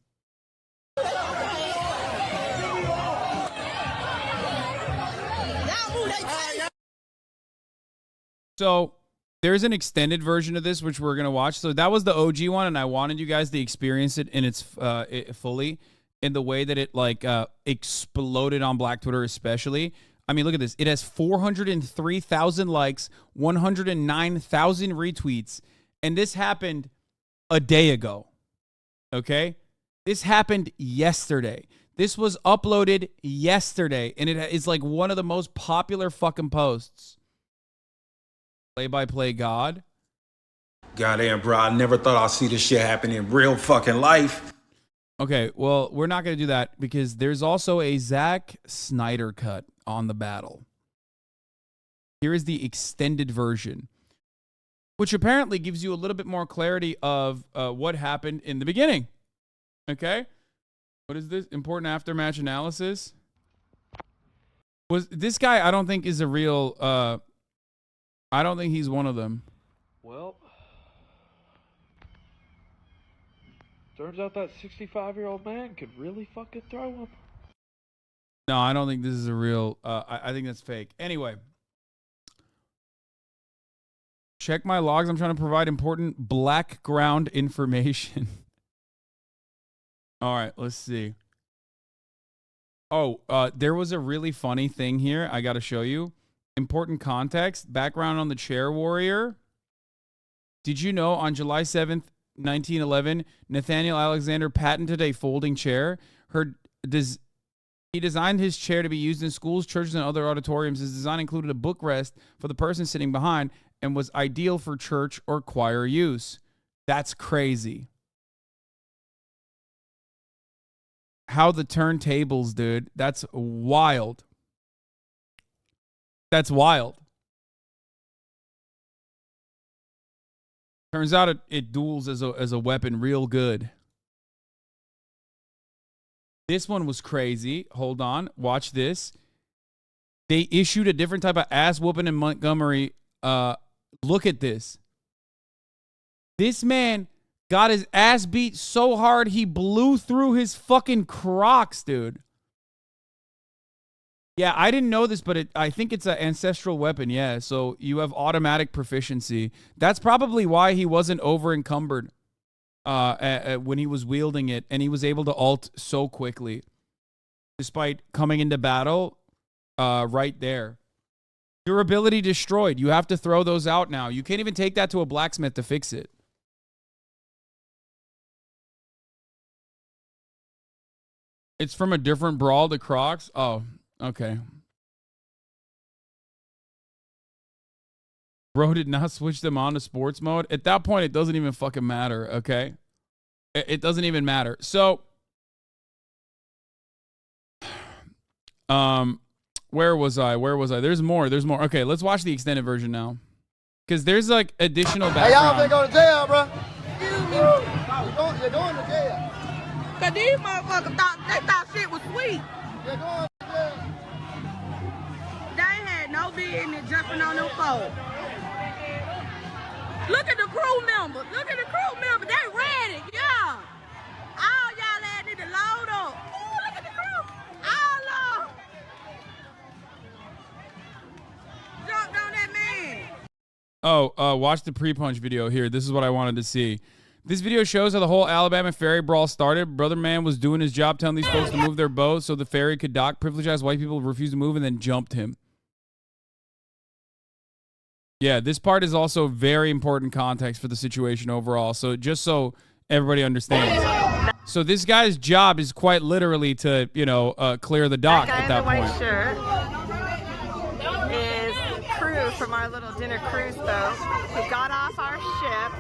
So there's an extended version of this, which we're going to watch. So that was the OG one, and I wanted you guys to experience it in its fully, in the way that it, like, exploded on Black Twitter especially. I mean, look at this. It has 403,000 likes, 109,000 retweets, and this happened a day ago, okay? This happened yesterday. This was uploaded yesterday, and it is, like, one of the most popular fucking posts. Play-by-play God. Goddamn, bro, I never thought I'd see this shit happen in real fucking life. Okay, well, we're not going to do that because there's also a Zack Snyder cut on the battle. Here is the extended version, which apparently gives you a little bit more clarity of what happened in the beginning. Okay? What is this? Important aftermatch analysis? Was this guy, I don't think, is a real... I don't think he's one of them. Well, turns out that 65-year-old man could really fucking throw him. No, I don't think this is a real... I think that's fake. Anyway. Check my logs. I'm trying to provide important background information. All right, let's see. Oh, there was a really funny thing here I got to show you. Important context. Background on the chair warrior. Did you know on July 7th, 1911, Nathaniel Alexander patented a folding chair? He designed his chair to be used in schools, churches, and other auditoriums. His design included a bookrest for the person sitting behind and was ideal for church or choir use. That's crazy. How the turntables, dude. That's wild. That's wild. Turns out it duels as a weapon real good. This one was crazy. Hold on. Watch this. They issued a different type of ass whooping in Montgomery. Look at this. This man got his ass beat so hard he blew through his fucking Crocs, dude. Yeah, I didn't know this, but I think it's an ancestral weapon. Yeah, so you have automatic proficiency. That's probably why he wasn't over encumbered when he was wielding it, and he was able to ult so quickly, despite coming into battle right there. Durability destroyed. You have to throw those out now. You can't even take that to a blacksmith to fix it. It's from a different Brawl to Crocs. Oh. Okay. Bro did not switch them on to sports mode. At that point, it doesn't even fucking matter, okay? It doesn't even matter. So, where was I? There's more. Okay, let's watch the extended version now. Because there's, like, additional background. Hey, y'all finna go to jail, bro. You're going to jail. Because these motherfuckers thought shit was sweet. You're going to jail. They had no business jumping on them folks. Look at the crew members. They ready. Yeah. All y'all ass need to load up. Ooh, look at the crew. All of them. Jumped on that man. Oh, watch the pre-punch video here. This is what I wanted to see. This video shows how the whole Alabama ferry brawl started. Brother man was doing his job telling these folks to move their boat so the ferry could dock. Privileged white people refused to move and then jumped him. Yeah, this part is also very important context for the situation overall. So just so everybody understands. So this guy's job is quite literally to, clear the dock at that point. That guy in the white shirt is crew from our little dinner cruise boat who got off our ship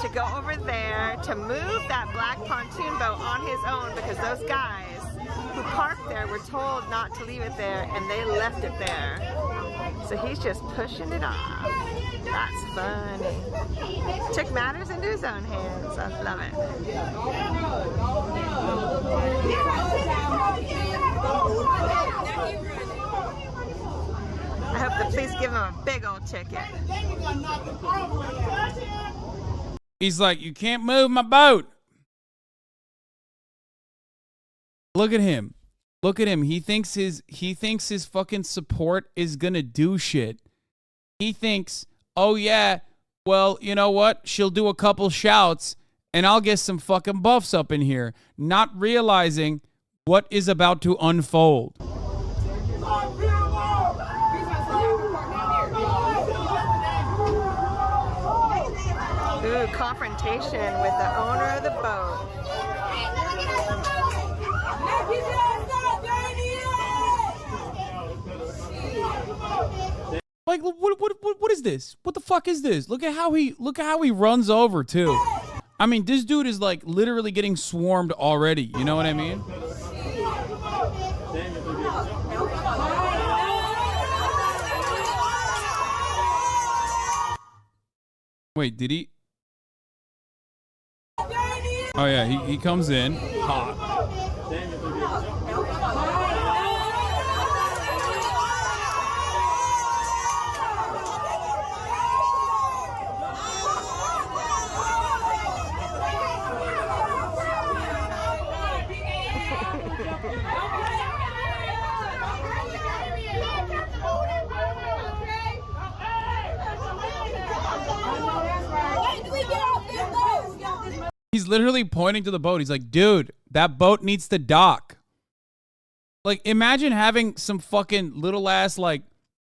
to go over there to move that black pontoon boat on his own because those guys who parked there were told not to leave it there and they left it there. So he's just pushing it off. That's funny. Took matters into his own hands. I love it. I hope the police give him a big old ticket. He's like, you can't move my boat. Look at him. Look at him. He thinks his fucking support is gonna do shit. He thinks, oh yeah, well, you know what? She'll do a couple shouts and I'll get some fucking buffs up in here. Not realizing what is about to unfold. Ooh, confrontation with the owner of the boat. Like, what is this? What the fuck is this? Look at how he runs over too. I mean, this dude is like literally getting swarmed already. You know what I mean? Wait, did he? Oh yeah, he comes in hot. He's literally pointing to the boat. He's like, dude, that boat needs to dock. Like, imagine having some fucking little ass, like,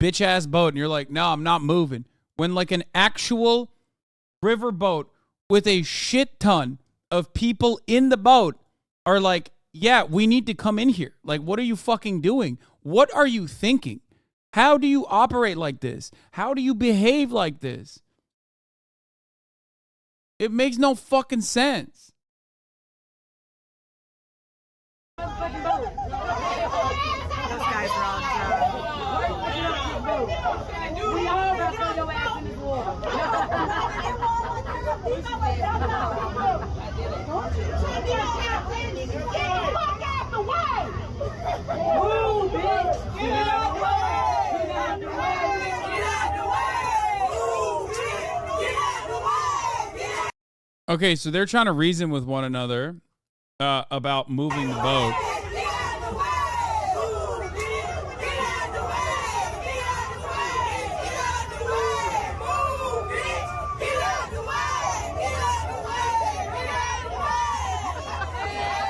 bitch ass boat, and you're like, no, I'm not moving. When, like, an actual river boat with a shit ton of people in the boat are like, yeah, we need to come in here. Like, what are you fucking doing? What are you thinking? How do you operate like this? How do you behave like this? It makes no fucking sense. Those guys are all drunk. Okay, so they're trying to reason with one another about moving the boat.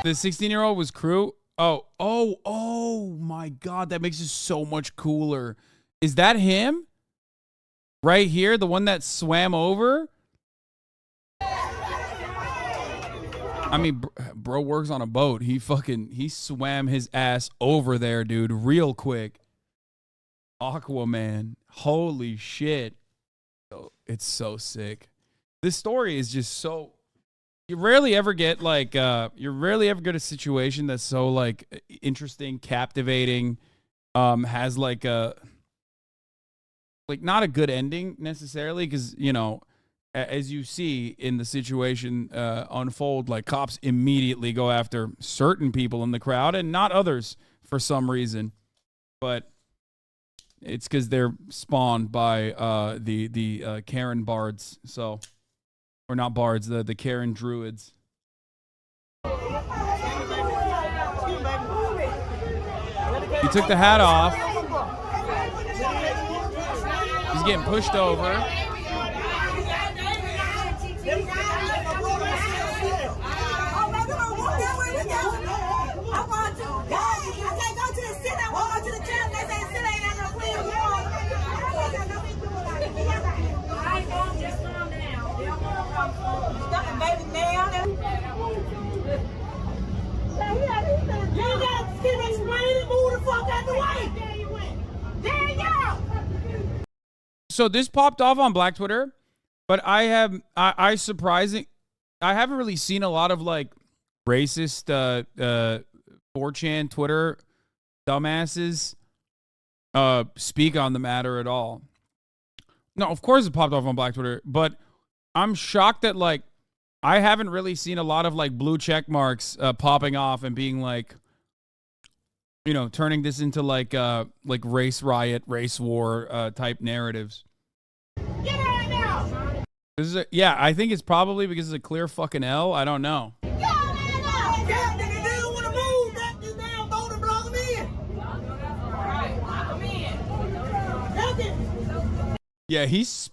The 16-year-old was crew. Oh my God, that makes it so much cooler. Is that him? Right here, the one that swam over? I mean, bro works on a boat. He swam his ass over there, dude, real quick. Aquaman. Holy shit. Oh, it's so sick. This story is just so... You rarely ever get a situation that's so like interesting, captivating, has like not a good ending necessarily, because you know, as you see in the situation unfold, like cops immediately go after certain people in the crowd and not others for some reason, but it's because they're spawned by the Karen bards, so. Or not bards, the Karen druids. He took the hat off. He's getting pushed over. So this popped off on Black Twitter, but I haven't really seen a lot of like racist 4chan Twitter dumbasses speak on the matter at all. No, of course it popped off on Black Twitter, but I'm shocked that like I haven't really seen a lot of like blue check marks popping off and being like, you know, turning this into like race riot, race war type narratives. Get right now. This is I think it's probably because it's a clear fucking L. I don't know. Yeah, he's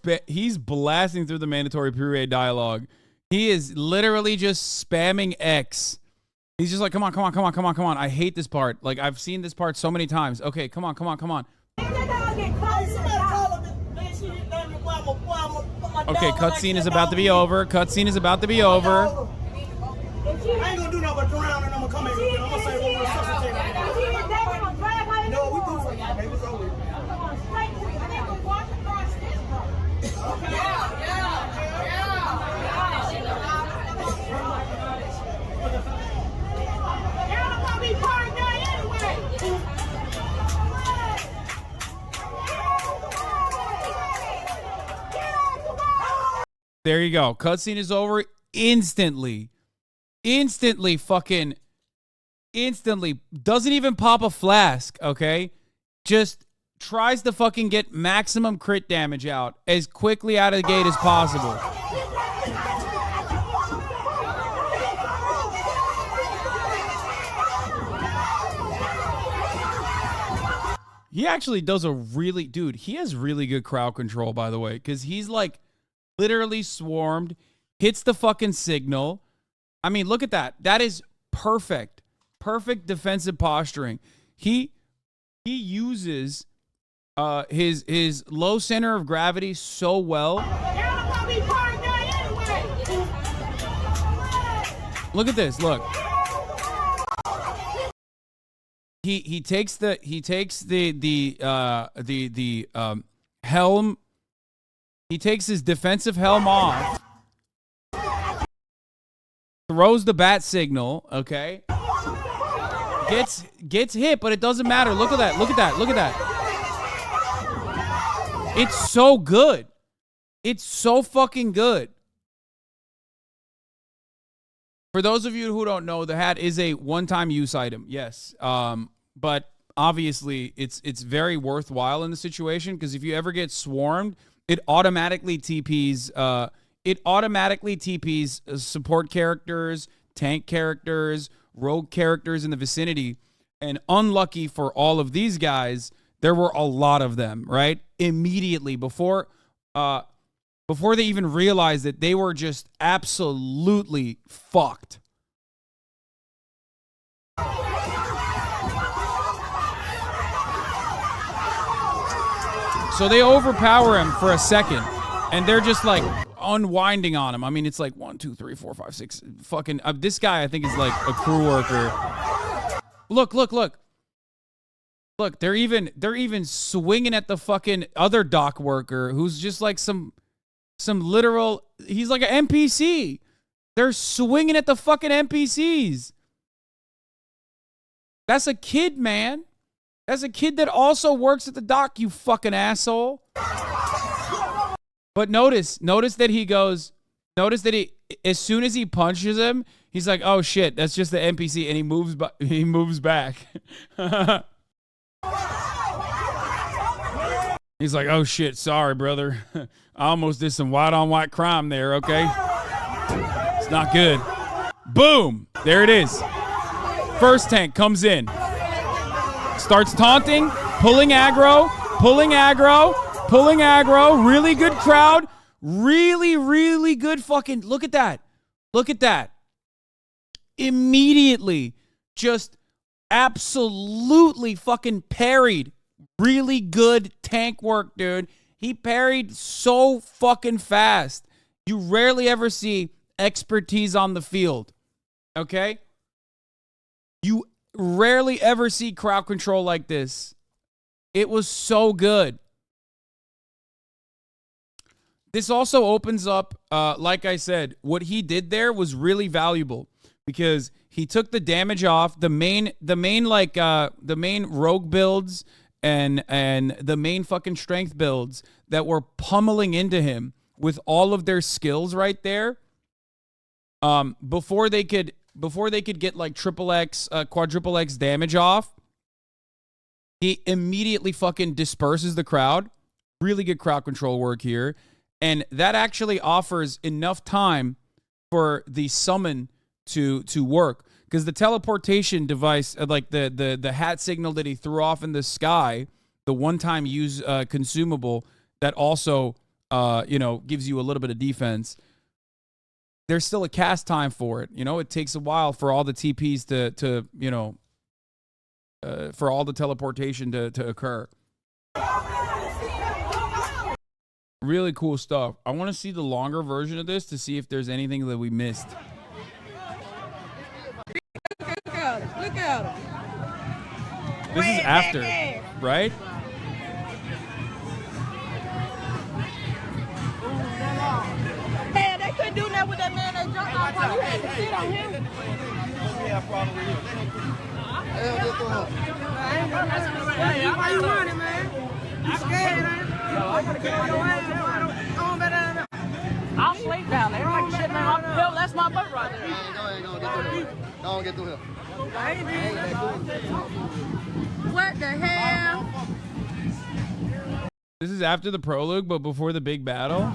blasting through the mandatory period dialogue. He is literally just spamming X. He's just like, come on. I hate this part. Like, I've seen this part so many times. Okay, come on. Okay, cutscene is about to be over. I ain't gonna do nothing but drown and I'm gonna come in here. I'm gonna say we're resuscitating. No, we do for you, baby. It's over. There you go. Cutscene is over instantly. Instantly. Doesn't even pop a flask, okay? Just tries to fucking get maximum crit damage out as quickly out of the gate as possible. He actually does he has really good crowd control, by the way, because he's like literally swarmed, hits the fucking signal. I mean, look at that. That is perfect defensive posturing. He uses his low center of gravity so well. Look at this. Look. He takes the helm. He takes his defensive helm off. Throws the bat signal, okay? Gets hit, but it doesn't matter. Look at that. It's so good. It's so fucking good. For those of you who don't know, the hat is a one-time use item. Yes. But obviously it's very worthwhile in the situation, because if you ever get swarmed, it automatically TPs support characters, tank characters, rogue characters in the vicinity. And unlucky for all of these guys, there were a lot of them, right? Immediately before they even realized that they were just absolutely fucked. So they overpower him for a second, and they're just like unwinding on him. I mean, it's like 1, 2, 3, 4, 5, 6. Fucking this guy, I think, is like a crew worker. Look. Look, they're even swinging at the fucking other dock worker, who's just like some literal. He's like an NPC. They're swinging at the fucking NPCs. That's a kid, man. That's a kid that also works at the dock, you fucking asshole. But notice that he goes, as soon as he punches him, he's like, oh shit, that's just the NPC, and he moves back. He's like, oh shit, sorry, brother. I almost did some white-on-white crime there, okay? It's not good. Boom! There it is. First tank comes in. Starts taunting, pulling aggro. Really good crowd. Really good fucking... Look at that. Immediately, just absolutely fucking parried. Really good tank work, dude. He parried so fucking fast. You rarely ever see expertise on the field. Okay? You rarely ever see crowd control like this. It was so good. This also opens up, like I said, what he did there was really valuable, because he took the damage off the main rogue builds and the main fucking strength builds that were pummeling into him with all of their skills right there. Before they could get like triple X, quadruple X damage off, he immediately fucking disperses the crowd. Really good crowd control work here. And that actually offers enough time for the summon to work. Because the teleportation device, like the hat signal that he threw off in the sky, the one-time use consumable that also, gives you a little bit of defense, there's still a cast time for it. It takes a while for all the TPs for all the teleportation to occur. Really cool stuff. I want to see the longer version of this to see if there's anything that we missed. Look at him. This is after, right? Man, they couldn't do that with that man that jumped off. You had to sit on him. Why you running, man? You scared, man? I'll sleep down there. Like shit, man. That's my boat right there. Don't get through here. What the hell? This is after the prologue, but before the big battle.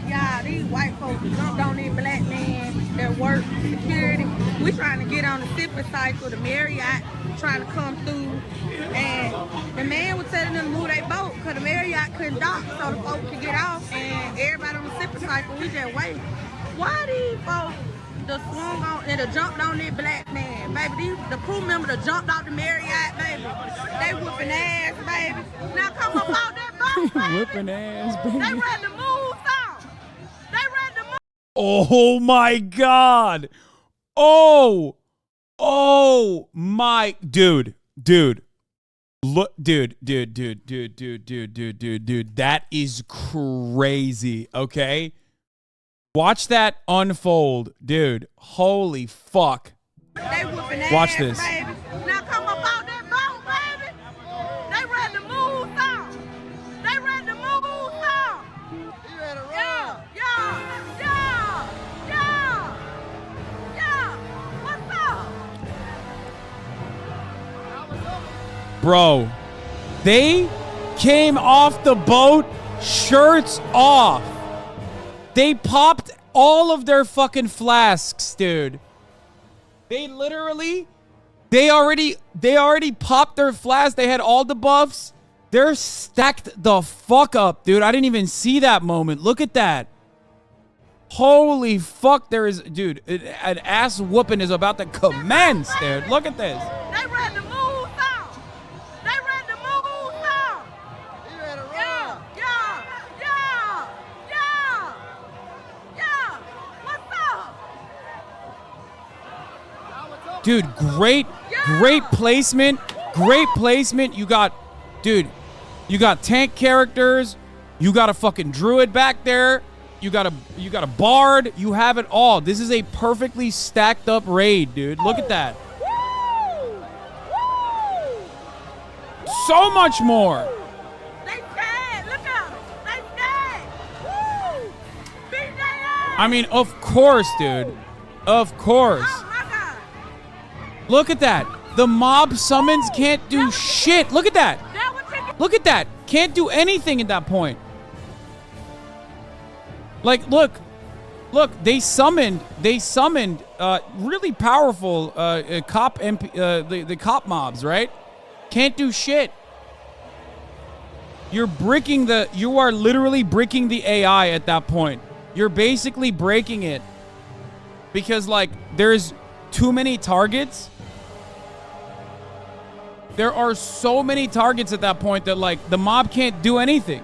Yeah, these white folks jumped on these black men that work security. We trying to get on the zipper cycle, the Marriott trying to come through. And the man was telling them to move their boat because the Marriott couldn't dock so the boat could get off. And everybody on the zipper cycle, we just wait. Why these folks that swung on and jumped on this black man, baby? The crew member that jumped off the Marriott, baby. They whooping ass, baby. Now come up out that boat, baby. Whooping ass, baby. They ready to move out. They ready to move. Oh my God. Oh my dude. Look, dude. That is crazy. Okay. Watch that unfold, dude. Holy fuck. They whooping ass, Watch this. baby. Now come up out that boat, baby. They ready to move out. They ready to move out. Yeah. Bro, they came off the boat, shirts off. They popped all of their fucking flasks, dude. They already popped their flasks. They had all the buffs. They're stacked the fuck up, dude. I didn't even see that moment. Look at that. Holy fuck, there is, dude, an ass whooping is about to commence, dude. Look at this. They ready to move out. They ready to move out. Yeah. What's up? Dude, great placement. Great placement. You got tank characters. You got a fucking druid back there. You got a bard. You have it all. This is a perfectly stacked up raid, dude. Look at that. So much more. They scared. Look at them. They scared. Woo! Beat their ass. I mean, of course, dude. Of course. Oh my God. Look at that. The mob summons can't do shit. Look at that. Look at that. Can't do anything at that point. Like, look, they summoned really powerful cop MP, the cop mobs, right? Can't do shit. You are literally bricking the AI at that point. You're basically breaking it because, like, there's too many targets. There are so many targets at that point that, like, the mob can't do anything.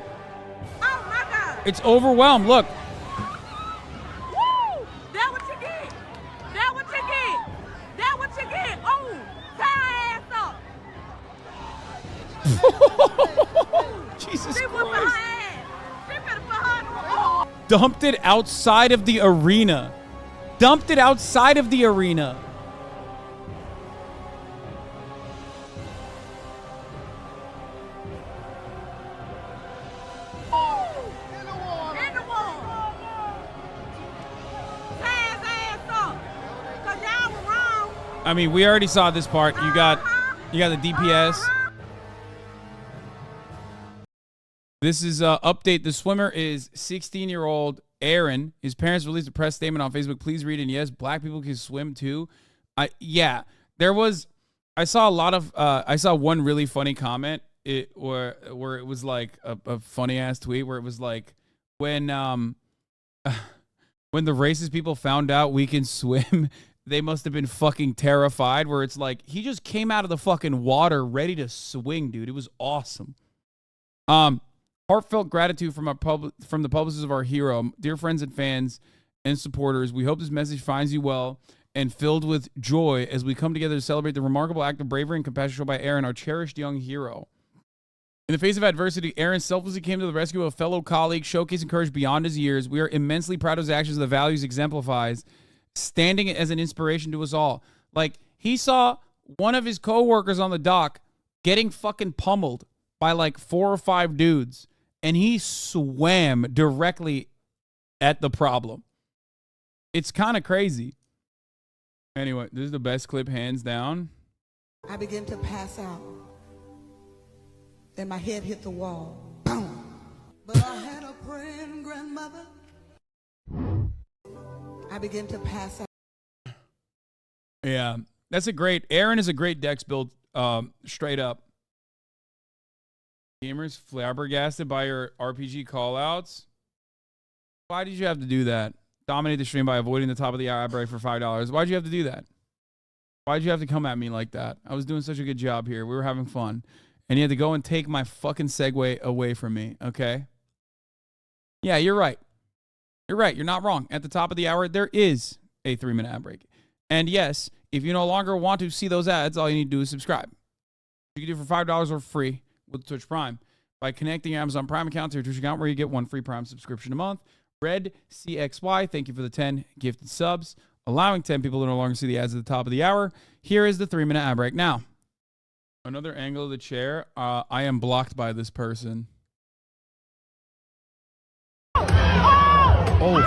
Oh my God. It's overwhelmed. Look. Woo! That what you get. That what you get. That what you get. Oh, tie ass up. Jesus She whooping her Christ. ass. She better put her in the wall. Dumped it outside of the arena. Dumped it outside of the arena. In the wall. Tie his ass up. Cause y'all were wrong. I mean, we already saw this part. You got the DPS. This is update. The swimmer is 16-year-old Aaron. His parents released a press statement on Facebook. Please read it. And yes, black people can swim too. I saw a lot of I saw one really funny comment where it was like a funny ass tweet where it was like when the racist people found out we can swim, they must have been fucking terrified, where it's like he just came out of the fucking water ready to swing, dude. It was awesome. Heartfelt gratitude from the publicists of our hero. Dear friends and fans and supporters, we hope this message finds you well and filled with joy as we come together to celebrate the remarkable act of bravery and compassion shown by Aaron, our cherished young hero. In the face of adversity, Aaron selflessly came to the rescue of a fellow colleague, showcasing courage beyond his years. We are immensely proud of his actions and the values he exemplifies, standing as an inspiration to us all. Like, he saw one of his coworkers on the dock getting fucking pummeled by like 4 or 5 dudes, and he swam directly at the problem. It's kind of crazy. Anyway, this is the best clip, hands down. I began to pass out. Then my head hit the wall. Boom. But I had a praying grandmother. I began to pass out. Yeah, Aaron is a great Dex build, straight up. Gamers flabbergasted by your RPG callouts. Why did you have to do that? Dominate the stream by avoiding the top of the hour break for $5. Why'd you have to do that? Why'd you have to come at me like that? I was doing such a good job here. We were having fun. And you had to go and take my fucking segue away from me, okay? Yeah, you're right. You're right. You're not wrong. At the top of the hour, there is a 3-minute ad break. And yes, if you no longer want to see those ads, all you need to do is subscribe. You can do it for $5 or free with Twitch Prime by connecting your Amazon Prime account to your Twitch account, where you get 1 free Prime subscription a month. Red CXY, thank you for the 10 gifted subs, allowing 10 people to no longer see the ads at the top of the hour. Here is the 3-minute ad break now. Another angle of the chair. I am blocked by this person. Oh.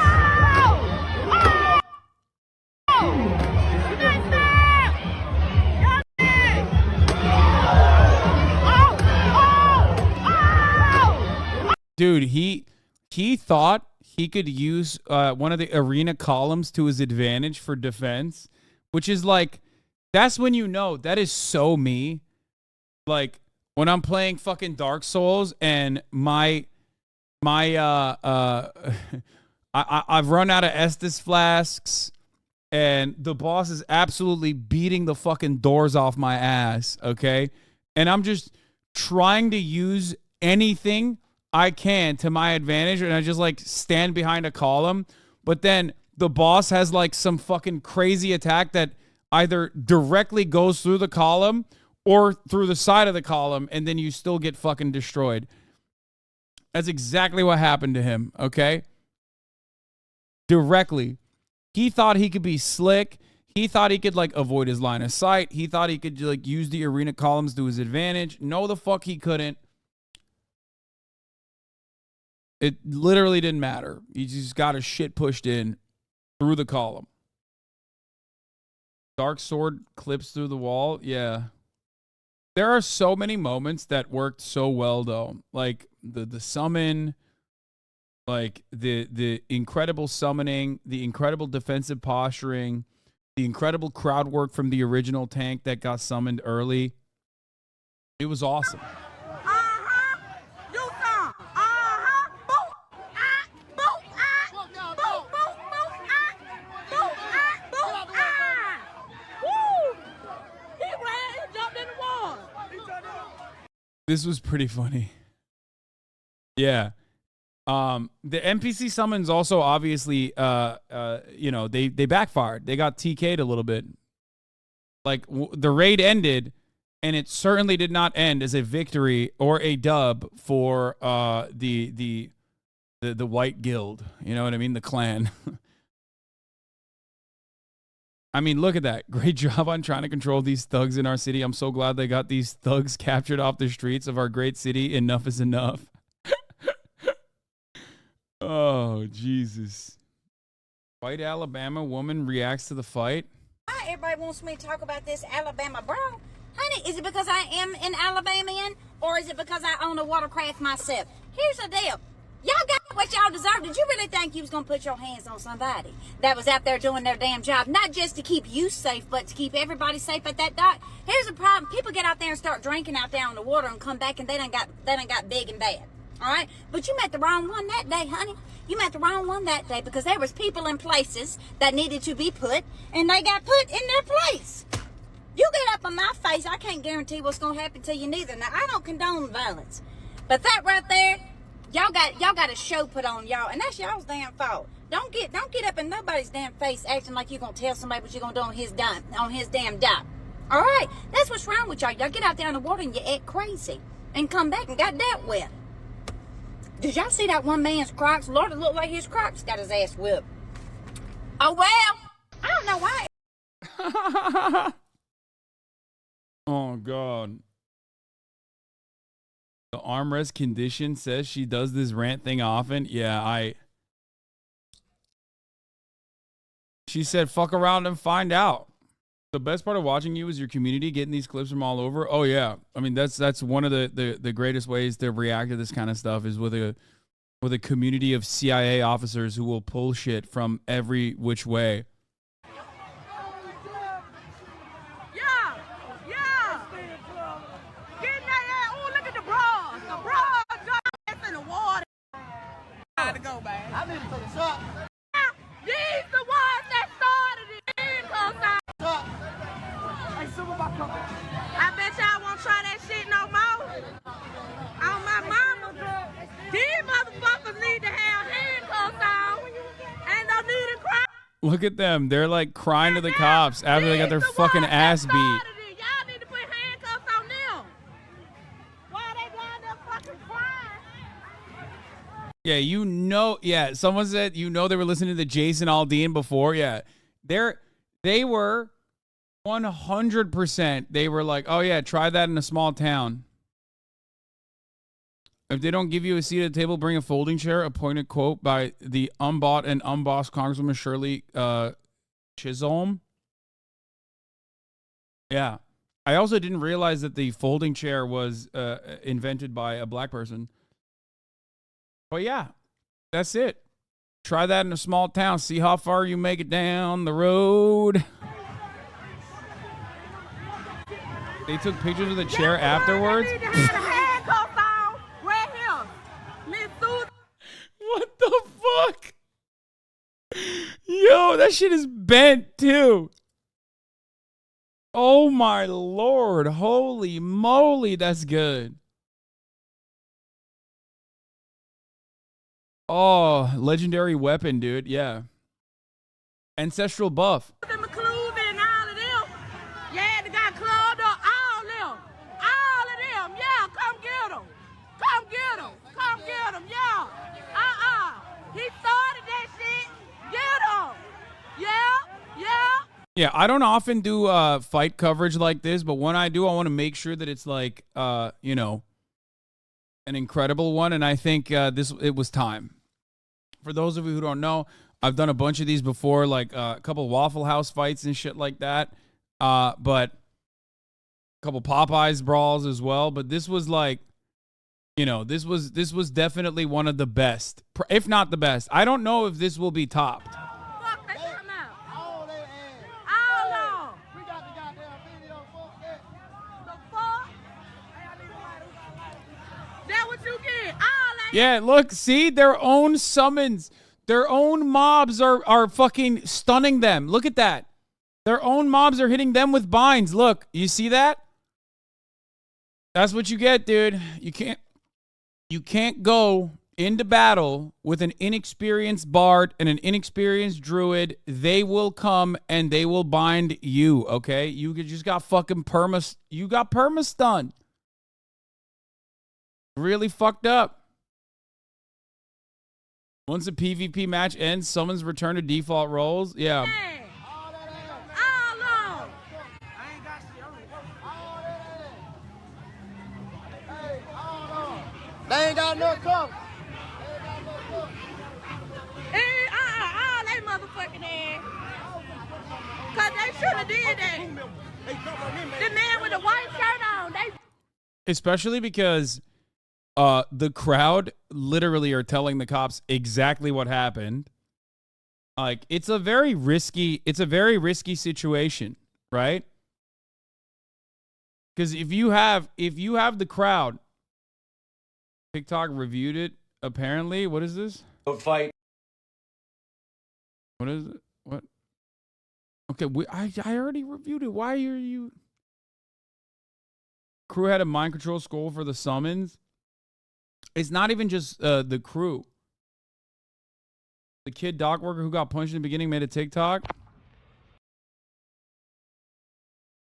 Dude, he thought he could use one of the arena columns to his advantage for defense, which is like, that's when you know that is so me. Like when I'm playing fucking Dark Souls and I've run out of Estus flasks and the boss is absolutely beating the fucking doors off my ass, okay? And I'm just trying to use anything I can to my advantage, and I just like stand behind a column, but then the boss has like some fucking crazy attack that either directly goes through the column or through the side of the column, and then you still get fucking destroyed. That's exactly what happened to him, okay? Directly. He thought he could be slick. He thought he could like avoid his line of sight. He thought he could like use the arena columns to his advantage. No, the fuck he couldn't. It literally didn't matter. He just got his shit pushed in through the column. Dark sword clips through the wall. Yeah. There are so many moments that worked so well though. Like the summon, like the incredible summoning, the incredible defensive posturing, the incredible crowd work from the original tank that got summoned early. It was awesome. This was pretty funny. Yeah. The NPC summons also obviously, you know, they backfired. They got TK'd a little bit. Like the raid ended, and it certainly did not end as a victory or a dub for the White Guild. You know what I mean? The clan. I mean, look at that. Great job on trying to control these thugs in our city. I'm so glad they got these thugs captured off the streets of our great city. Enough is enough. Oh, Jesus. White Alabama woman reacts to the fight. Why everybody wants me to talk about this Alabama brawl? Honey, is it because I am an Alabamian or is it because I own a watercraft myself? Here's the deal. Y'all got what y'all deserve. Did you really think you was going to put your hands on somebody that was out there doing their damn job? Not just to keep you safe, but to keep everybody safe at that dock. Here's the problem. People get out there and start drinking out there on the water and come back and they done got big and bad. All right? But you met the wrong one that day, honey. You met the wrong one that day because there was people in places that needed to be put and they got put in their place. You get up on my face, I can't guarantee what's going to happen to you neither. Now, I don't condone violence. But that right there, y'all got a show put on y'all, and that's y'all's damn fault. Don't get up in nobody's damn face acting like you're gonna tell somebody what you're gonna do on his damn dock. All right, that's what's wrong with y'all. Y'all get out there in the water and you act crazy, and come back and got dealt with. Did y'all see that one man's Crocs? Lord, it looked like his Crocs got his ass whipped. Oh well, I don't know why. Oh God. The armrest condition says she does this rant thing often. Yeah, she said, fuck around and find out. The best part of watching you is your community getting these clips from all over. Oh yeah. I mean, that's one of the greatest ways to react to this kind of stuff is with a community of CIA officers who will pull shit from every which way. To go, man. I need to take a shot. These the ones that started it. I bet y'all won't try that shit no more. On my mama. These motherfuckers need to have handcuffs on and don't need to cry. Look at them. They're like crying to the cops after they got their fucking ass beat. Y'all need to put handcuffs on them. Why are they down there fucking crying? Yeah, you know, yeah, someone said, you know, they were listening to the Jason Aldean before. Yeah, they were 100%. They were like, oh yeah, try that in a small town. If they don't give you a seat at the table, bring a folding chair. A pointed quote by the unbought and unbossed Congresswoman Shirley Chisholm. Yeah. I also didn't realize that the folding chair was invented by a black person. But yeah, that's it. Try that in a small town. See how far you make it down the road. They took pictures of the chair afterwards. What the fuck? Yo, that shit is bent too. Oh my Lord. Holy moly, that's good. Oh, legendary weapon, dude. Yeah. Ancestral buff. Yeah, the guy clubbed up all them. All of them. Yeah, come get them. Come get them. Come get them. Yeah. He started that shit. Get him. Yeah. Yeah. Yeah, I don't often do fight coverage like this, but when I do, I want to make sure that it's like, you know, an incredible one. And I think it was time. For those of you who don't know, I've done a bunch of these before, like a couple Waffle House fights and shit like that. But a couple Popeyes brawls as well. But this was like, you know, this was definitely one of the best, if not the best. I don't know if this will be topped. Fuck that shit out. All of them. We got the goddamn video. Fuck that. The fuck? That what you get? All that. Yeah, look, see, their own summons, their own mobs are fucking stunning them. Look at that. Their own mobs are hitting them with binds. Look, you see that? That's what you get, dude. You can't go into battle with an inexperienced bard and an inexperienced druid. They will come and they will bind you, okay? You just got fucking you got perma-stun. Really fucked up. Once a PvP match ends, summons return to default roles. Yeah. They ain't got no cover. All they motherfucking ass. Cause they should have did that. The man with the white shirt on. Especially because the crowd literally are telling the cops exactly what happened. Like, it's a very risky situation, right? Because if you have the crowd, TikTok reviewed it, apparently. What is this? Fight. What is it? What? Okay, I already reviewed it. Why are you? Crew had a mind control skull for the summons. It's not even just the crew. The kid dock worker who got punched in the beginning made a TikTok.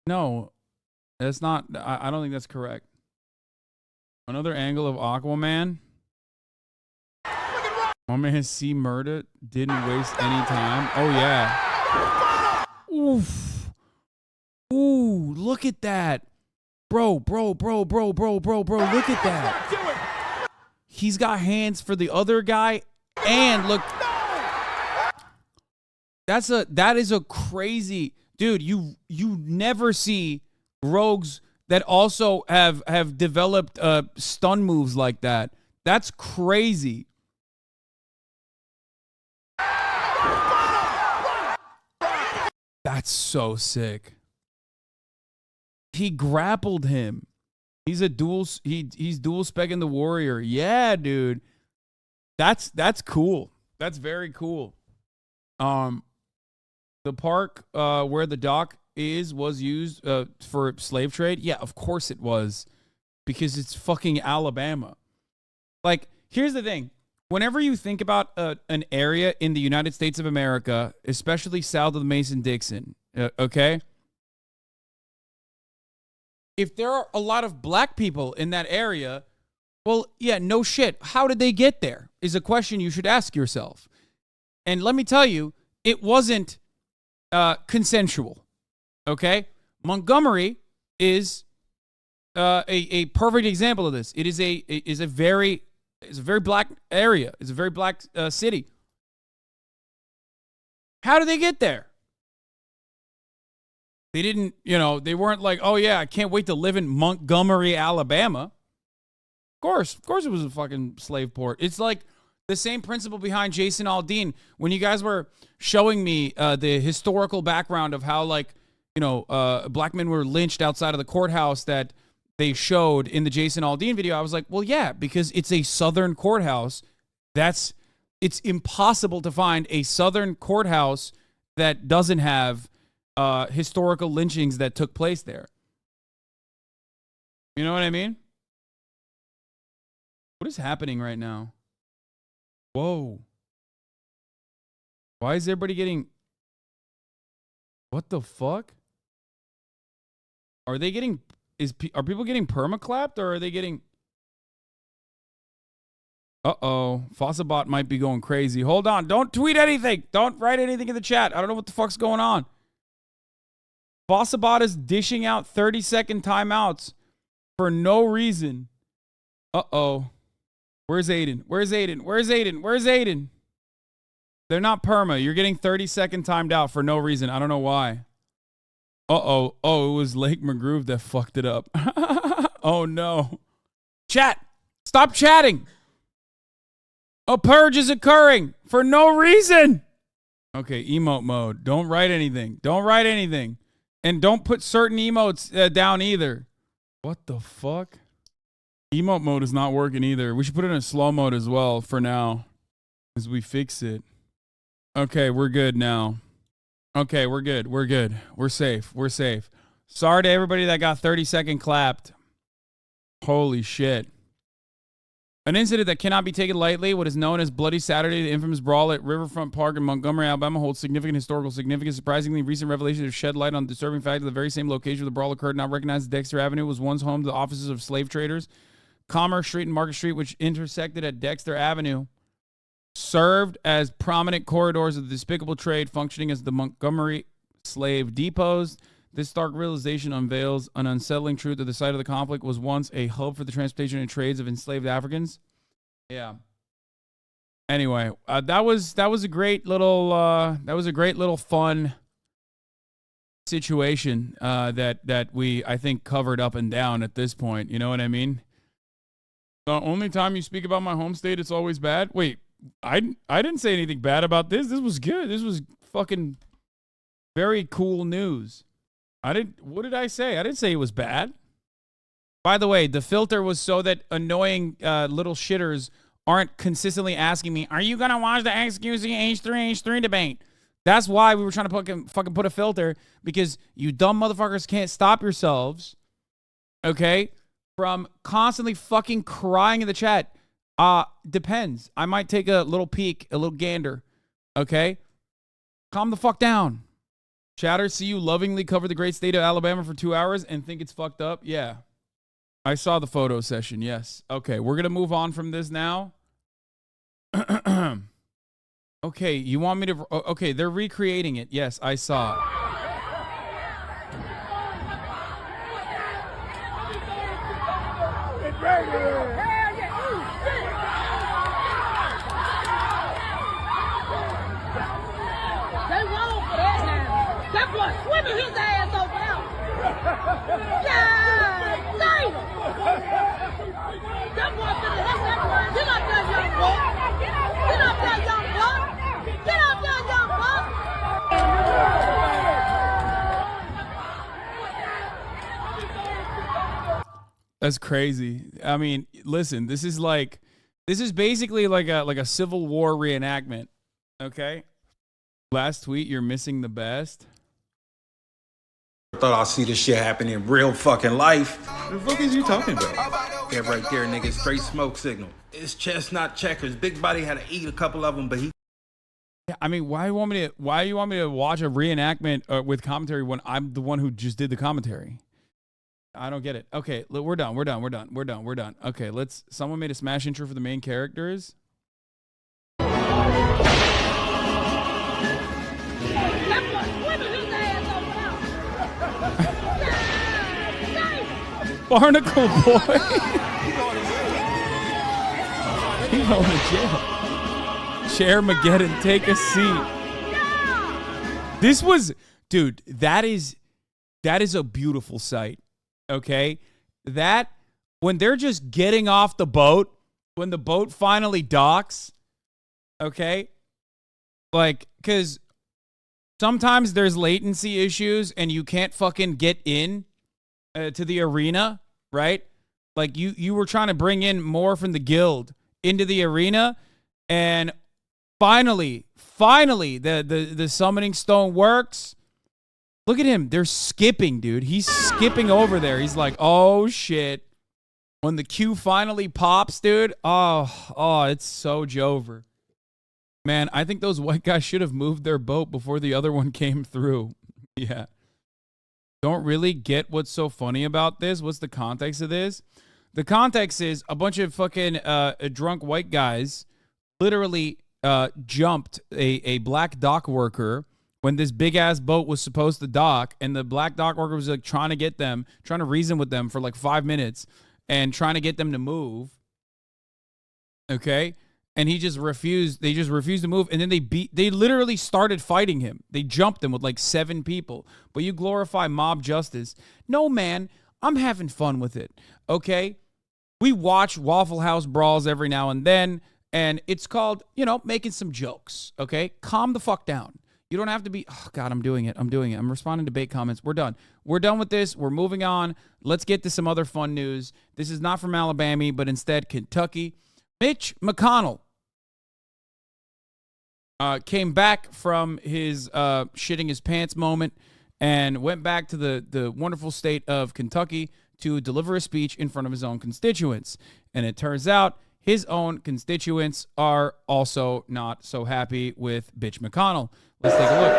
No, that's not. I don't think that's correct. Another angle of Aquaman. My man C Murder didn't waste any time. Oh yeah. Oof. Ooh, look at that. Bro. Look at that. He's got hands for the other guy. And look. That is a crazy dude. You never see rogues that also have developed stun moves like that. That's crazy. That's so sick. He grappled him. He's dual speccing the warrior. Yeah, dude. That's cool. That's very cool. The park where the dock was used for slave trade. Yeah, of course it was, because it's fucking Alabama. Like, here's the thing. Whenever you think about an area in the United States of America, especially south of the Mason-Dixon, okay? If there are a lot of black people in that area, well, yeah, no shit. How did they get there is a question you should ask yourself. And let me tell you, it wasn't consensual, okay? Montgomery is a perfect example of this. It is a very black area. It's a very black city. How did they get there? They didn't, they weren't like, oh yeah, I can't wait to live in Montgomery, Alabama. Of course it was a fucking slave port. It's like the same principle behind Jason Aldean. When you guys were showing me the historical background of how, like, you know, black men were lynched outside of the courthouse that they showed in the Jason Aldean video, I was like, well, yeah, because it's a Southern courthouse. It's impossible to find a Southern courthouse that doesn't have historical lynchings that took place there. You know what I mean? What is happening right now? Whoa. Why is everybody getting... What the fuck? Are they getting... Are people getting permaclapped or are they getting... Uh-oh. Fossabot might be going crazy. Hold on. Don't tweet anything. Don't write anything in the chat. I don't know what the fuck's going on. Fossabot is dishing out 30-second timeouts for no reason. Uh-oh. Where's Aiden? Where's Aiden? Where's Aiden? Where's Aiden? They're not perma. You're getting 30-second timed out for no reason. I don't know why. Uh-oh. Oh, it was Lake McGroove that fucked it up. Oh, no. Chat. Stop chatting. A purge is occurring for no reason. Okay, emote mode. Don't write anything. Don't write anything. And don't put certain emotes down either. What the fuck? Emote mode is not working either. We should put it in slow mode as well for now as we fix it. Okay, we're good now. Okay, we're good. We're good. We're safe. We're safe. Sorry to everybody that got 30-second clapped. Holy shit. An incident that cannot be taken lightly, what is known as Bloody Saturday, the infamous brawl at Riverfront Park in Montgomery, Alabama, holds significant historical significance. Surprisingly, recent revelations have shed light on the disturbing fact that the very same location where the brawl occurred, now recognized as Dexter Avenue, was once home to the offices of slave traders. Commerce Street and Market Street, which intersected at Dexter Avenue, served as prominent corridors of the despicable trade, functioning as the Montgomery slave depots. This stark realization unveils an unsettling truth that the site of the conflict was once a hub for the transportation and trades of enslaved Africans. Yeah. Anyway, that was a great little fun situation that we, I think, covered up and down at this point. You know what I mean? The only time you speak about my home state, it's always bad. Wait, I didn't say anything bad about this. This was good. This was fucking very cool news. What did I say? I didn't say it was bad. By the way, the filter was so that annoying little shitters aren't consistently asking me, are you going to watch the XQC H3 debate? That's why we were trying to fucking put a filter, because you dumb motherfuckers can't stop yourselves, okay, from constantly fucking crying in the chat. Depends. I might take a little peek, a little gander, okay? Calm the fuck down. Chatter, see you lovingly cover the great state of Alabama for 2 hours and think it's fucked up? Yeah. I saw the photo session, yes. Okay, we're going to move on from this now. Okay, you want me to... Okay, they're recreating it. Yes, I saw. Swimming his ass over there. God damn! That boy finna hit that boy. Get up there, young boy. Get up there, young buck. Get up there, young buck. That's crazy. I mean, listen, this is basically like a Civil War reenactment. Okay? Last tweet, you're missing the best. Thought I'd see this shit happen in real fucking life. What the fuck is you talking about? That right there, nigga, straight smoke signal. It's chestnut checkers. Big Buddy had to eat a couple of them, but he... Yeah, I mean, why do you want me to watch a reenactment with commentary when I'm the one who just did the commentary? I don't get it. Okay, we're done. Okay, someone made a smash intro for the main characters. Barnacle Boy. He's going to jail. Chair Mageddon, take a seat. This was, dude, that is a beautiful sight. Okay? That when they're just getting off the boat, when the boat finally docks, okay? Like, because sometimes there's latency issues and you can't fucking get in to the arena, right? Like, you were trying to bring in more from the guild into the arena, and finally, the summoning stone works. Look at him. They're skipping, dude. He's skipping over there. He's like, oh, shit. When the queue finally pops, dude, oh, it's so Jover. Man, I think those white guys should have moved their boat before the other one came through. Yeah. Don't really get what's so funny about this. What's the context of this? The context is a bunch of fucking drunk white guys literally jumped a black dock worker when this big-ass boat was supposed to dock, and the black dock worker was like trying to reason with them for like 5 minutes and trying to get them to move. Okay? And he just refused. They just refused to move. And then they literally started fighting him. They jumped him with like 7 people. But you glorify mob justice. No, man, I'm having fun with it. Okay? We watch Waffle House brawls every now and then, and it's called, making some jokes. Okay? Calm the fuck down. You don't have to be, oh, God, I'm doing it. I'm responding to bait comments. We're done. We're done with this. We're moving on. Let's get to some other fun news. This is not from Alabama, but instead Kentucky. Mitch Mcconnell came back from his shitting his pants moment and went back to the wonderful state of Kentucky to deliver a speech in front of his own constituents. And it turns out his own constituents are also not so happy with bitch McConnell. Let's take a look.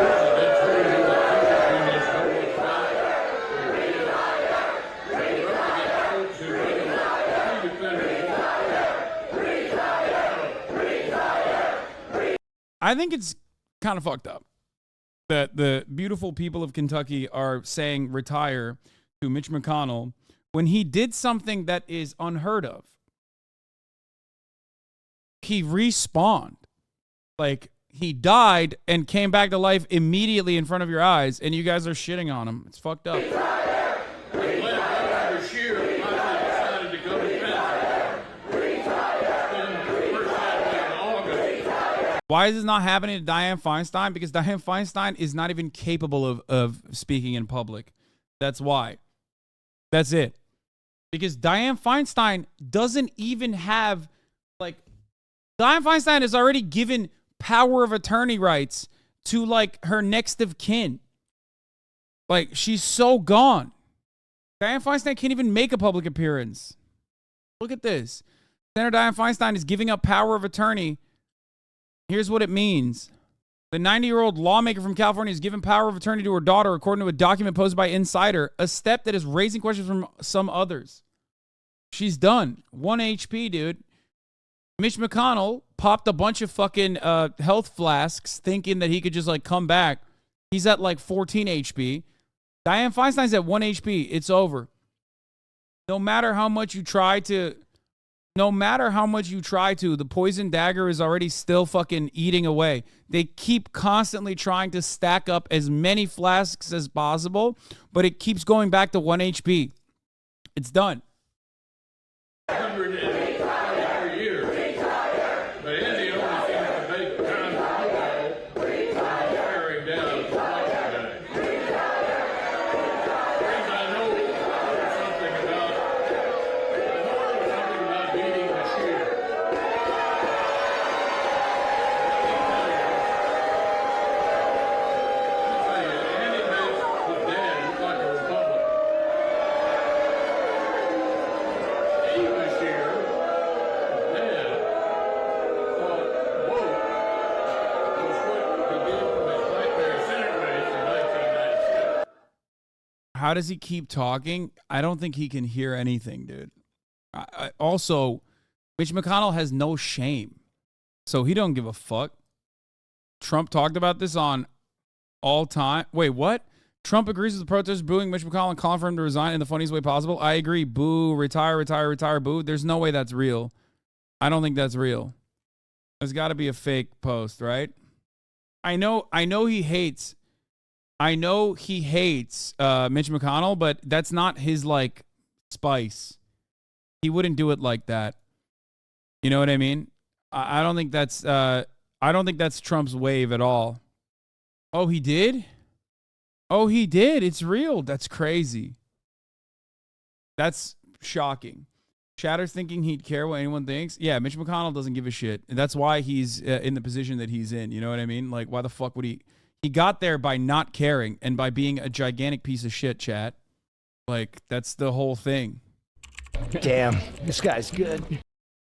I think it's kind of fucked up that the beautiful people of Kentucky are saying retire to Mitch McConnell when he did something that is unheard of. He respawned. Like, he died and came back to life immediately in front of your eyes, and you guys are shitting on him. It's fucked up. Why is this not happening to Dianne Feinstein? Because Dianne Feinstein is not even capable of speaking in public. That's why. That's it. Because Dianne Feinstein doesn't even have, like, Dianne Feinstein has already given power of attorney rights to, like, her next of kin. Like, she's so gone. Dianne Feinstein can't even make a public appearance. Look at this. Senator Dianne Feinstein is giving up power of attorney. Here's what it means. The 90-year-old lawmaker from California has given power of attorney to her daughter, according to a document posted by Insider, a step that is raising questions from some others. She's done. 1 HP, dude. Mitch McConnell popped a bunch of fucking health flasks thinking that he could just, like, come back. He's at, like, 14 HP. Dianne Feinstein's at 1 HP. It's over. No matter how much you try to, the poison dagger is already still fucking eating away. They keep constantly trying to stack up as many flasks as possible, but it keeps going back to 1 HP. It's done. 124 years. But Indy only seems to make time to firing down today. I know something about beating the shear. Andy was dead, looked like a republic. He was here, dead, thought woke was what he did from his Blackberry Senate race in 1996. How does he keep talking? I don't think he can hear anything, dude. Also, Mitch McConnell has no shame, so he don't give a fuck. Trump talked about this on All Time. Wait, what? Trump agrees with the protesters booing Mitch McConnell and calling for him to resign in the funniest way possible. I agree. Boo, retire, retire, retire, boo. There's no way that's real. I don't think that's real. There's got to be a fake post, right? I know he hates Mitch McConnell, but that's not his, like, spice. He wouldn't do it like that. You know what I mean? I don't think that's Trump's wave at all. Oh, he did? Oh, he did. It's real. That's crazy. That's shocking. Chatter's thinking he'd care what anyone thinks. Yeah, Mitch McConnell doesn't give a shit. And that's why he's in the position that he's in. You know what I mean? Like, why the fuck would he? He got there by not caring and by being a gigantic piece of shit, chat. Like, that's the whole thing. Damn, this guy's good.